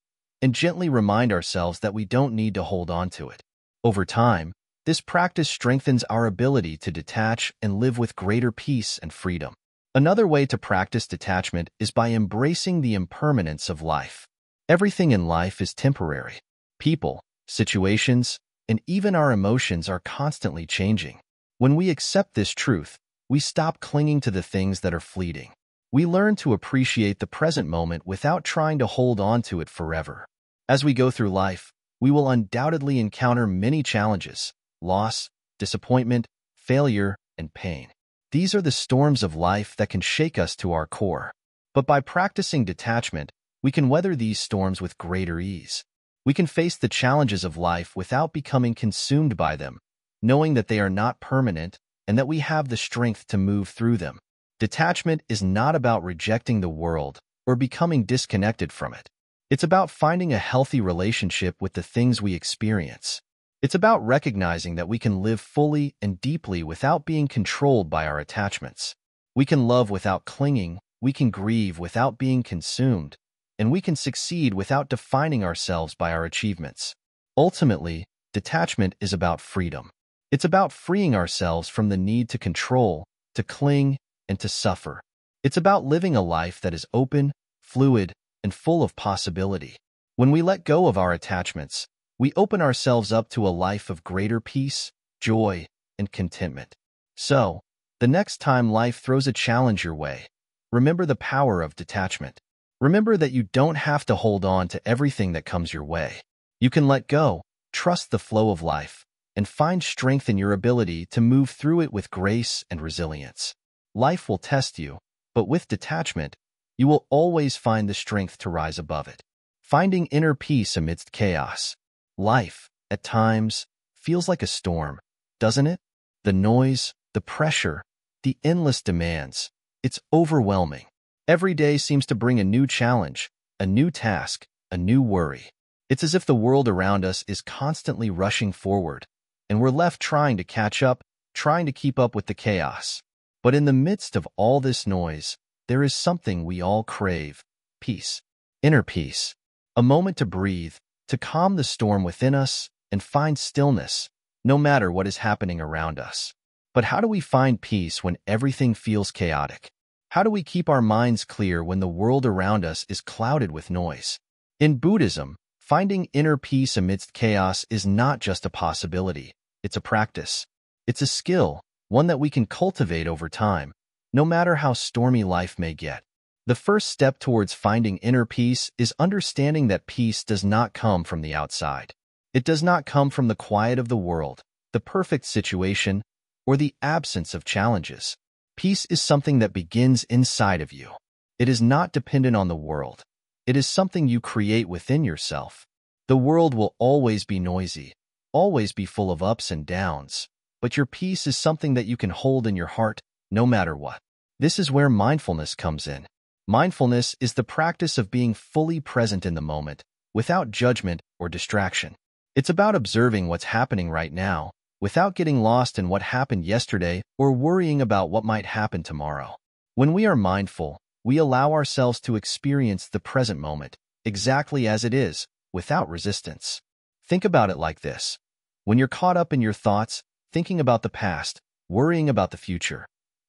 and gently remind ourselves that we don't need to hold on to it. Over time, this practice strengthens our ability to detach and live with greater peace and freedom. Another way to practice detachment is by embracing the impermanence of life. Everything in life is temporary. People, situations, and even our emotions are constantly changing. When we accept this truth, we stop clinging to the things that are fleeting. We learn to appreciate the present moment without trying to hold on to it forever. As we go through life, we will undoubtedly encounter many challenges: loss, disappointment, failure, and pain. These are the storms of life that can shake us to our core. But by practicing detachment, we can weather these storms with greater ease. We can face the challenges of life without becoming consumed by them, knowing that they are not permanent and that we have the strength to move through them. Detachment is not about rejecting the world or becoming disconnected from it. It's about finding a healthy relationship with the things we experience. It's about recognizing that we can live fully and deeply without being controlled by our attachments. We can love without clinging, we can grieve without being consumed, and we can succeed without defining ourselves by our achievements. Ultimately, detachment is about freedom. It's about freeing ourselves from the need to control, to cling, and to suffer. It's about living a life that is open, fluid, and full of possibility. When we let go of our attachments, we open ourselves up to a life of greater peace, joy, and contentment. So, the next time life throws a challenge your way, remember the power of detachment. Remember that you don't have to hold on to everything that comes your way. You can let go, trust the flow of life, and find strength in your ability to move through it with grace and resilience. Life will test you, but with detachment, you will always find the strength to rise above it. Finding inner peace amidst chaos. Life, at times, feels like a storm, doesn't it? The noise, the pressure, the endless demands. It's overwhelming. Every day seems to bring a new challenge, a new task, a new worry. It's as if the world around us is constantly rushing forward, and we're left trying to catch up, trying to keep up with the chaos. But in the midst of all this noise, there is something we all crave: peace. Inner peace. A moment to breathe, to calm the storm within us, and find stillness, no matter what is happening around us. But how do we find peace when everything feels chaotic? How do we keep our minds clear when the world around us is clouded with noise? In Buddhism, finding inner peace amidst chaos is not just a possibility, it's a practice. It's a skill, one that we can cultivate over time, no matter how stormy life may get. The first step towards finding inner peace is understanding that peace does not come from the outside. It does not come from the quiet of the world, the perfect situation, or the absence of challenges. Peace is something that begins inside of you. It is not dependent on the world. It is something you create within yourself. The world will always be noisy, always be full of ups and downs, but your peace is something that you can hold in your heart, no matter what. This is where mindfulness comes in. Mindfulness is the practice of being fully present in the moment, without judgment or distraction. It's about observing what's happening right now, without getting lost in what happened yesterday or worrying about what might happen tomorrow. When we are mindful, we allow ourselves to experience the present moment, exactly as it is, without resistance. Think about it like this. When you're caught up in your thoughts, thinking about the past, worrying about the future,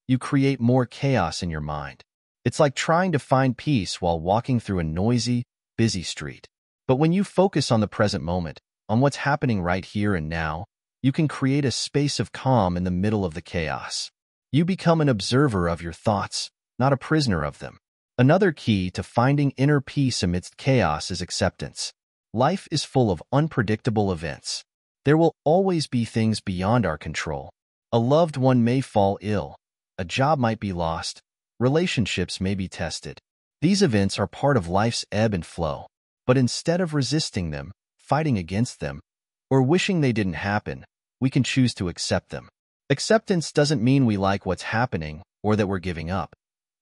you create more chaos in your mind. It's like trying to find peace while walking through a noisy, busy street. But when you focus on the present moment, on what's happening right here and now, you can create a space of calm in the middle of the chaos. You become an observer of your thoughts, not a prisoner of them. Another key to finding inner peace amidst chaos is acceptance. Life is full of unpredictable events. There will always be things beyond our control. A loved one may fall ill, a job might be lost, relationships may be tested. These events are part of life's ebb and flow. But instead of resisting them, fighting against them, or wishing they didn't happen, we can choose to accept them. Acceptance doesn't mean we like what's happening or that we're giving up.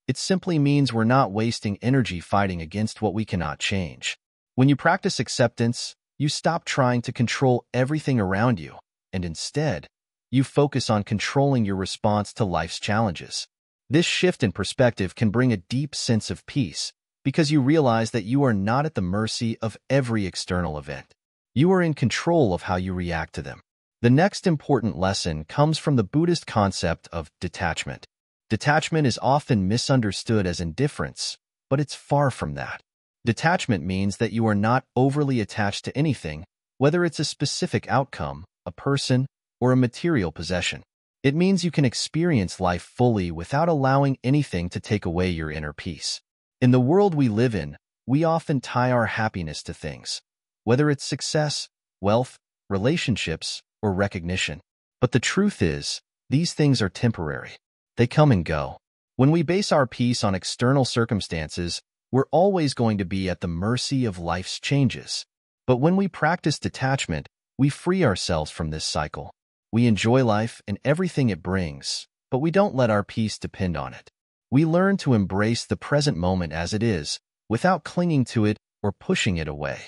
It simply means we're not wasting energy fighting against what we cannot change. When you practice acceptance, you stop trying to control everything around you, and instead, you focus on controlling your response to life's challenges. This shift in perspective can bring a deep sense of peace because you realize that you are not at the mercy of every external event. You are in control of how you react to them. The next important lesson comes from the Buddhist concept of detachment. Detachment is often misunderstood as indifference, but it's far from that. Detachment means that you are not overly attached to anything, whether it's a specific outcome, a person, or a material possession. It means you can experience life fully without allowing anything to take away your inner peace. In the world we live in, we often tie our happiness to things, whether it's success, wealth, relationships, or recognition. But the truth is, these things are temporary. They come and go. When we base our peace on external circumstances, we're always going to be at the mercy of life's changes. But when we practice detachment, we free ourselves from this cycle. We enjoy life and everything it brings, but we don't let our peace depend on it. We learn to embrace the present moment as it is, without clinging to it or pushing it away.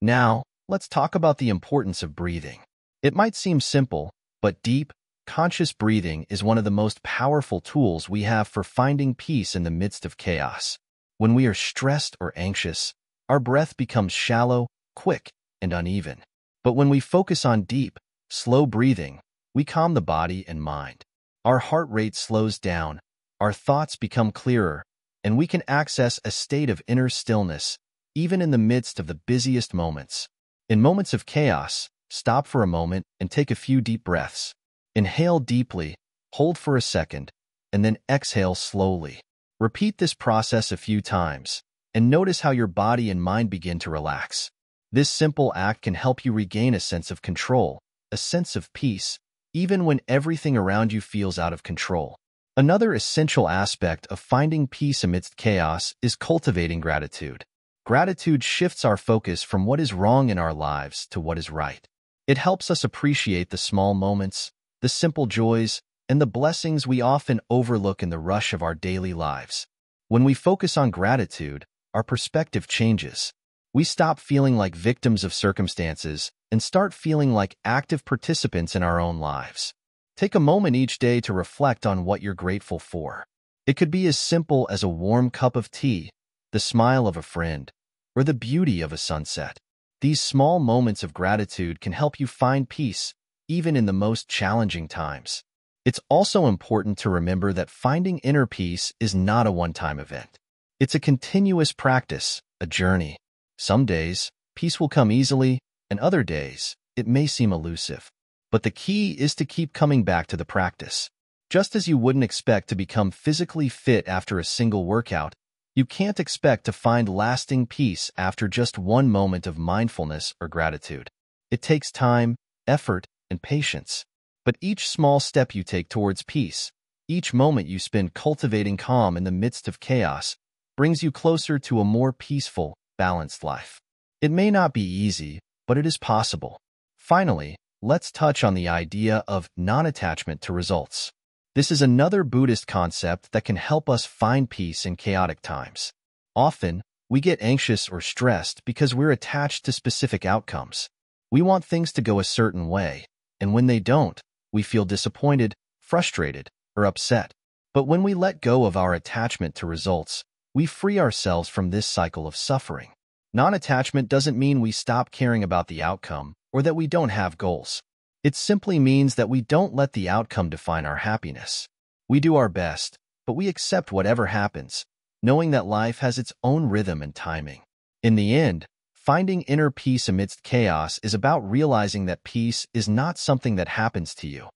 Now, let's talk about the importance of breathing. It might seem simple, but deep, conscious breathing is one of the most powerful tools we have for finding peace in the midst of chaos. When we are stressed or anxious, our breath becomes shallow, quick, and uneven. But when we focus on deep, slow breathing, we calm the body and mind. Our heart rate slows down, our thoughts become clearer, and we can access a state of inner stillness, even in the midst of the busiest moments. In moments of chaos, stop for a moment and take a few deep breaths. Inhale deeply, hold for a second, and then exhale slowly. Repeat this process a few times, and notice how your body and mind begin to relax. This simple act can help you regain a sense of control, a sense of peace, even when everything around you feels out of control. Another essential aspect of finding peace amidst chaos is cultivating gratitude. Gratitude shifts our focus from what is wrong in our lives to what is right. It helps us appreciate the small moments, the simple joys, and the blessings we often overlook in the rush of our daily lives. When we focus on gratitude, our perspective changes. We stop feeling like victims of circumstances and start feeling like active participants in our own lives. Take a moment each day to reflect on what you're grateful for. It could be as simple as a warm cup of tea, the smile of a friend, or the beauty of a sunset. These small moments of gratitude can help you find peace, even in the most challenging times. It's also important to remember that finding inner peace is not a one-time event. It's a continuous practice, a journey. Some days, peace will come easily, and other days, it may seem elusive. But the key is to keep coming back to the practice. Just as you wouldn't expect to become physically fit after a single workout, you can't expect to find lasting peace after just one moment of mindfulness or gratitude. It takes time, effort, and patience. But each small step you take towards peace, each moment you spend cultivating calm in the midst of chaos, brings you closer to a more peaceful, balanced life. It may not be easy, but it is possible. Finally, let's touch on the idea of non-attachment to results. This is another Buddhist concept that can help us find peace in chaotic times. Often, we get anxious or stressed because we're attached to specific outcomes. We want things to go a certain way, and when they don't, we feel disappointed, frustrated, or upset. But when we let go of our attachment to results, we free ourselves from this cycle of suffering. Non-attachment doesn't mean we stop caring about the outcome or that we don't have goals. It simply means that we don't let the outcome define our happiness. We do our best, but we accept whatever happens, knowing that life has its own rhythm and timing. In the end, finding inner peace amidst chaos is about realizing that peace is not something that happens to you.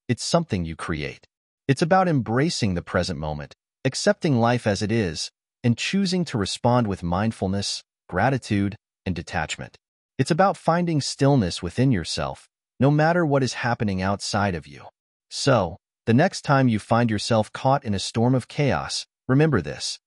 It's something you create. It's about embracing the present moment, accepting life as it is, and choosing to respond with mindfulness, gratitude, and detachment. It's about finding stillness within yourself, no matter what is happening outside of you. So, the next time you find yourself caught in a storm of chaos, remember this: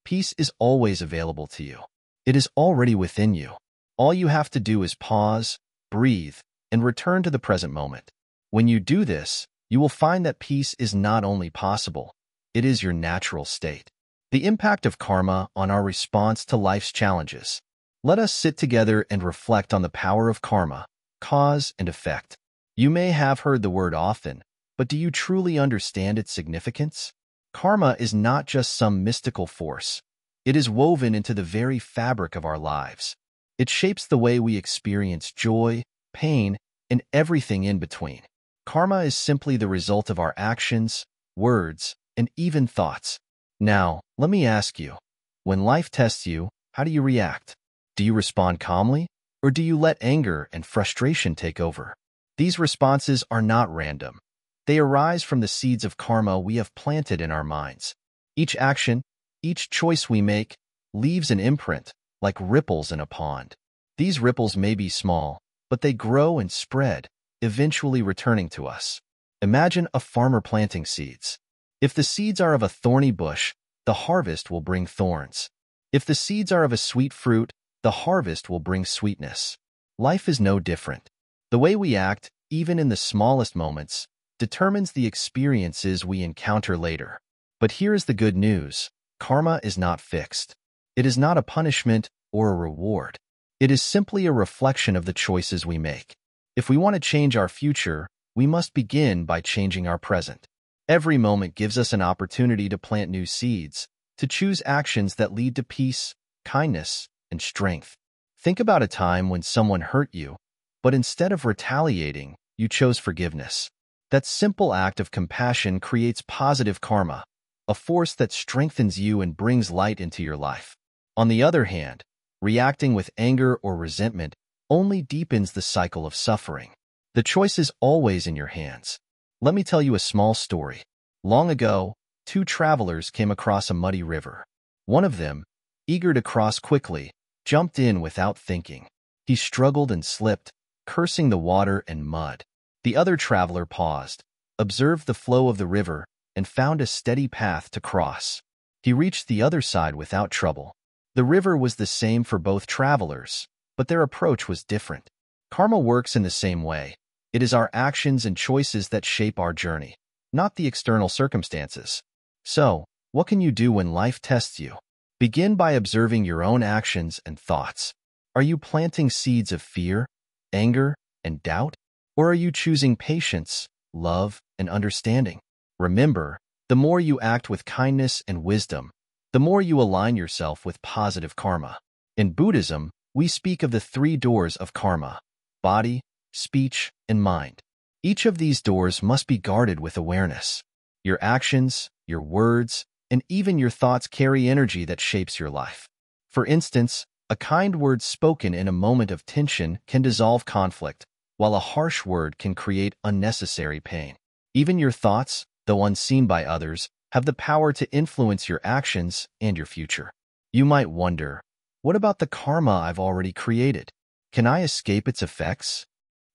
peace is always available to you. It is already within you. All you have to do is pause, breathe, and return to the present moment. When you do this, you will find that peace is not only possible, it is your natural state. The impact of karma on our response to life's challenges. Let us sit together and reflect on the power of karma, cause and effect. You may have heard the word often, but do you truly understand its significance? Karma is not just some mystical force. It is woven into the very fabric of our lives. It shapes the way we experience joy, pain, and everything in between. Karma is simply the result of our actions, words, and even thoughts. Now, let me ask you, when life tests you, how do you react? Do you respond calmly, or do you let anger and frustration take over? These responses are not random. They arise from the seeds of karma we have planted in our minds. Each action, each choice we make, leaves an imprint, like ripples in a pond. These ripples may be small, but they grow and spread, eventually returning to us. Imagine a farmer planting seeds. If the seeds are of a thorny bush, the harvest will bring thorns. If the seeds are of a sweet fruit, the harvest will bring sweetness. Life is no different. The way we act, even in the smallest moments, determines the experiences we encounter later. But here is the good news: karma is not fixed. It is not a punishment or a reward. It is simply a reflection of the choices we make. If we want to change our future, we must begin by changing our present. Every moment gives us an opportunity to plant new seeds, to choose actions that lead to peace, kindness, and strength. Think about a time when someone hurt you, But instead of retaliating, you chose forgiveness. That simple act of compassion creates positive karma, a force that strengthens you and brings light into your life. On the other hand, reacting with anger or resentment only deepens the cycle of suffering. The choice is always in your hands. Let me tell you a small story. Long ago, two travelers came across a muddy river. One of them, eager to cross quickly, jumped in without thinking. He struggled and slipped, cursing the water and mud. The other traveler paused, observed the flow of the river, and found a steady path to cross. He reached the other side without trouble. The river was the same for both travelers, but their approach was different. Karma works in the same way. It is our actions and choices that shape our journey, not the external circumstances. So, what can you do when life tests you? Begin by observing your own actions and thoughts. Are you planting seeds of fear, anger, and doubt? Or are you choosing patience, love, and understanding? Remember, the more you act with kindness and wisdom, the more you align yourself with positive karma. In Buddhism, we speak of the three doors of karma: body, speech, and mind. Each of these doors must be guarded with awareness. Your actions, your words, and even your thoughts carry energy that shapes your life. For instance, a kind word spoken in a moment of tension can dissolve conflict, while a harsh word can create unnecessary pain. Even your thoughts, though unseen by others, have the power to influence your actions and your future. You might wonder, what about the karma I've already created? Can I escape its effects?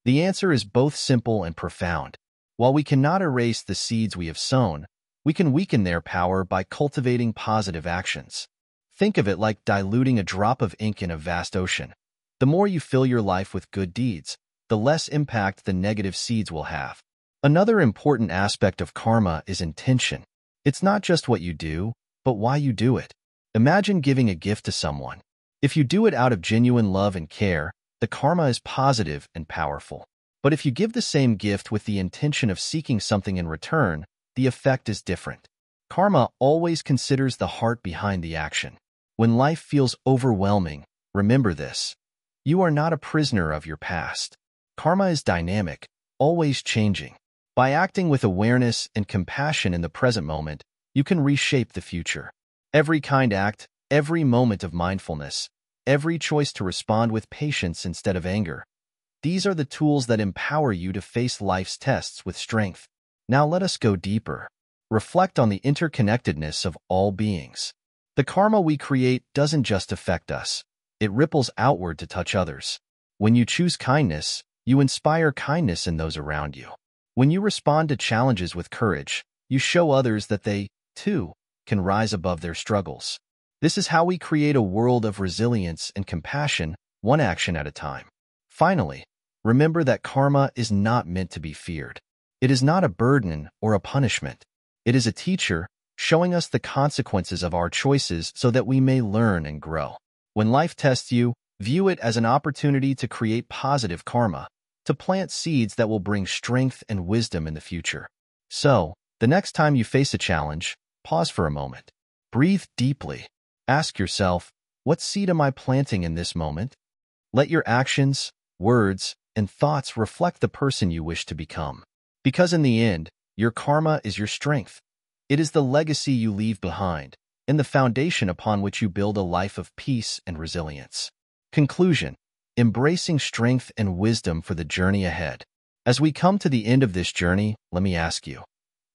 The answer is both simple and profound. While we cannot erase the seeds we have sown, we can weaken their power by cultivating positive actions. Think of it like diluting a drop of ink in a vast ocean. The more you fill your life with good deeds, the less impact the negative seeds will have. Another important aspect of karma is intention. It's not just what you do, but why you do it. Imagine giving a gift to someone. If you do it out of genuine love and care, the karma is positive and powerful. But if you give the same gift with the intention of seeking something in return, the effect is different. Karma always considers the heart behind the action. When life feels overwhelming, remember this: you are not a prisoner of your past. Karma is dynamic, always changing. By acting with awareness and compassion in the present moment, you can reshape the future. Every kind act, every moment of mindfulness, every choice to respond with patience instead of anger, these are the tools that empower you to face life's tests with strength. Now let us go deeper. Reflect on the interconnectedness of all beings. The karma we create doesn't just affect us. It ripples outward to touch others. When you choose kindness, you inspire kindness in those around you. When you respond to challenges with courage, you show others that they, too, can rise above their struggles. This is how we create a world of resilience and compassion, one action at a time. Finally, remember that karma is not meant to be feared. It is not a burden or a punishment. It is a teacher, showing us the consequences of our choices so that we may learn and grow. When life tests you, view it as an opportunity to create positive karma, to plant seeds that will bring strength and wisdom in the future. So, the next time you face a challenge, pause for a moment. Breathe deeply. Ask yourself, what seed am I planting in this moment? Let your actions, words, and thoughts reflect the person you wish to become. Because in the end, your karma is your strength. It is the legacy you leave behind, and the foundation upon which you build a life of peace and resilience. Conclusion: embracing strength and wisdom for the journey ahead. As we come to the end of this journey, let me ask you,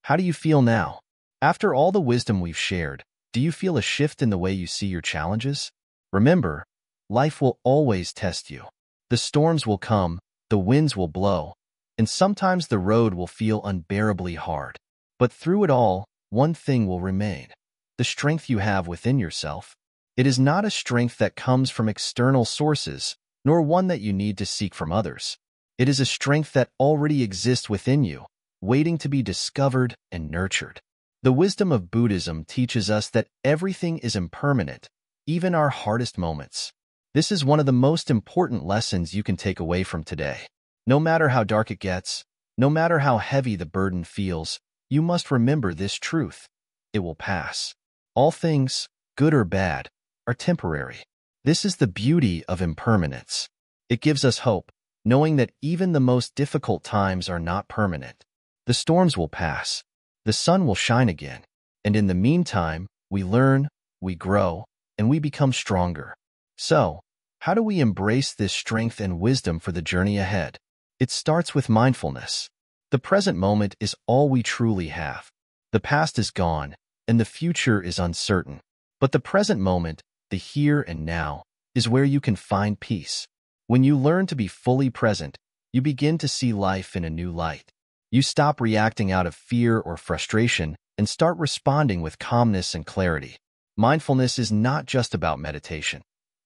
how do you feel now? After all the wisdom we've shared, do you feel a shift in the way you see your challenges? Remember, life will always test you. The storms will come, the winds will blow, and sometimes the road will feel unbearably hard. But through it all, one thing will remain: the strength you have within yourself. It is not a strength that comes from external sources, nor one that you need to seek from others. It is a strength that already exists within you, waiting to be discovered and nurtured. The wisdom of Buddhism teaches us that everything is impermanent, even our hardest moments. This is one of the most important lessons you can take away from today. No matter how dark it gets, no matter how heavy the burden feels, you must remember this truth: it will pass. All things, good or bad, are temporary. This is the beauty of impermanence. It gives us hope, knowing that even the most difficult times are not permanent. The storms will pass, the sun will shine again, and in the meantime, we learn, we grow, and we become stronger. So, how do we embrace this strength and wisdom for the journey ahead? It starts with mindfulness. The present moment is all we truly have. The past is gone, and the future is uncertain. But the present moment, the here and now, is where you can find peace. When you learn to be fully present, you begin to see life in a new light. You stop reacting out of fear or frustration and start responding with calmness and clarity. Mindfulness is not just about meditation.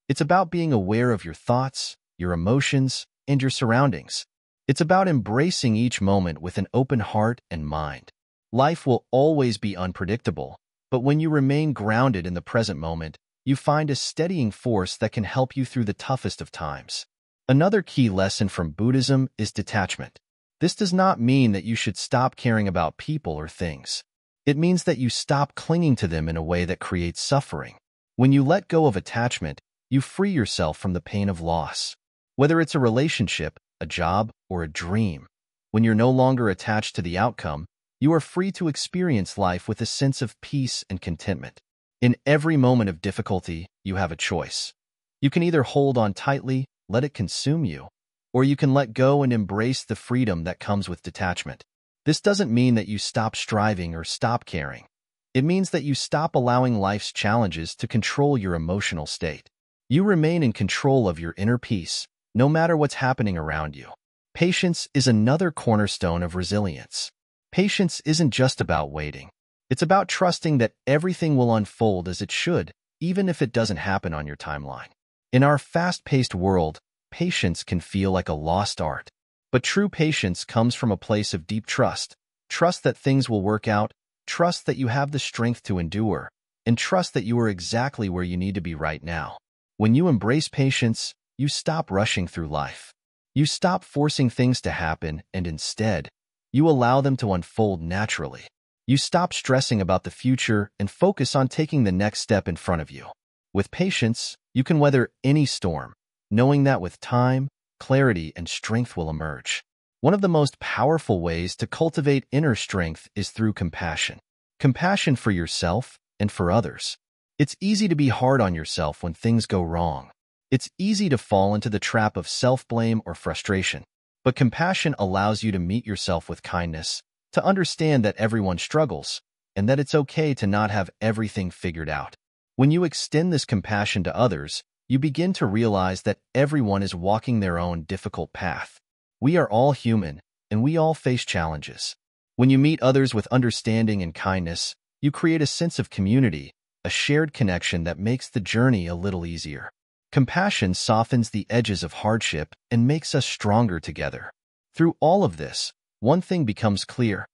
It's about being aware of your thoughts, your emotions, and your surroundings. It's about embracing each moment with an open heart and mind. Life will always be unpredictable, but when you remain grounded in the present moment, you find a steadying force that can help you through the toughest of times. Another key lesson from Buddhism is detachment. This does not mean that you should stop caring about people or things. It means that you stop clinging to them in a way that creates suffering. When you let go of attachment, you free yourself from the pain of loss. Whether it's a relationship, a job, or a dream, when you're no longer attached to the outcome, you are free to experience life with a sense of peace and contentment. In every moment of difficulty, you have a choice. You can either hold on tightly, let it consume you, or you can let go and embrace the freedom that comes with detachment. This doesn't mean that you stop striving or stop caring. It means that you stop allowing life's challenges to control your emotional state. You remain in control of your inner peace, no matter what's happening around you. Patience is another cornerstone of resilience. Patience isn't just about waiting. It's about trusting that everything will unfold as it should, even if it doesn't happen on your timeline. In our fast-paced world, patience can feel like a lost art. But true patience comes from a place of deep trust. Trust that things will work out, trust that you have the strength to endure, and trust that you are exactly where you need to be right now. When you embrace patience, you stop rushing through life. You stop forcing things to happen, and instead, you allow them to unfold naturally. You stop stressing about the future and focus on taking the next step in front of you. With patience, you can weather any storm, knowing that with time, clarity, and strength will emerge. One of the most powerful ways to cultivate inner strength is through compassion. Compassion for yourself and for others. It's easy to be hard on yourself when things go wrong. It's easy to fall into the trap of self-blame or frustration. But compassion allows you to meet yourself with kindness, to understand that everyone struggles, and that it's okay to not have everything figured out. When you extend this compassion to others, you begin to realize that everyone is walking their own difficult path. We are all human, and we all face challenges. When you meet others with understanding and kindness, you create a sense of community, a shared connection that makes the journey a little easier. Compassion softens the edges of hardship and makes us stronger together. Through all of this, one thing becomes clear.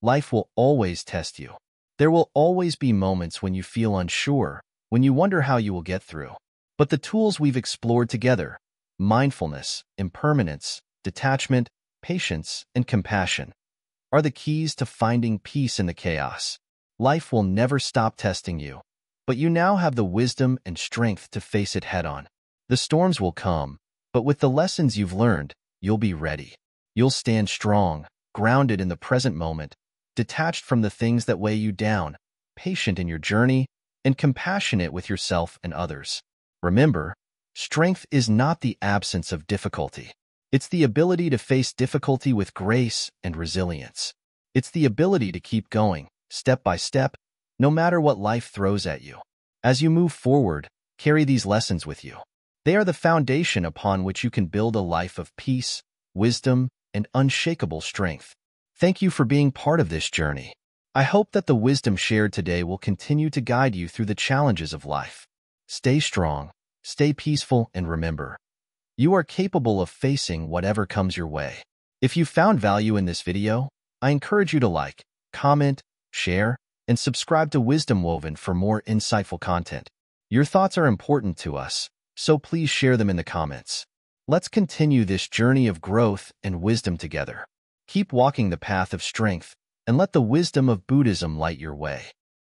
Life will always test you. There will always be moments when you feel unsure, when you wonder how you will get through. But the tools we've explored together, mindfulness, impermanence, detachment, patience, and compassion, are the keys to finding peace in the chaos. Life will never stop testing you, but you now have the wisdom and strength to face it head-on. The storms will come, but with the lessons you've learned, you'll be ready. You'll stand strong, grounded in the present moment, detached from the things that weigh you down, patient in your journey, and compassionate with yourself and others. Remember, strength is not the absence of difficulty. It's the ability to face difficulty with grace and resilience. It's the ability to keep going, step by step, no matter what life throws at you. As you move forward, carry these lessons with you. They are the foundation upon which you can build a life of peace, wisdom, and unshakable strength. Thank you for being part of this journey. I hope that the wisdom shared today will continue to guide you through the challenges of life. Stay strong, stay peaceful, and remember, you are capable of facing whatever comes your way. If you found value in this video, I encourage you to like, comment, share, and subscribe to Wisdom Woven for more insightful content. Your thoughts are important to us, so please share them in the comments. Let's continue this journey of growth and wisdom together. Keep walking the path of strength, and let the wisdom of Buddhism light your way.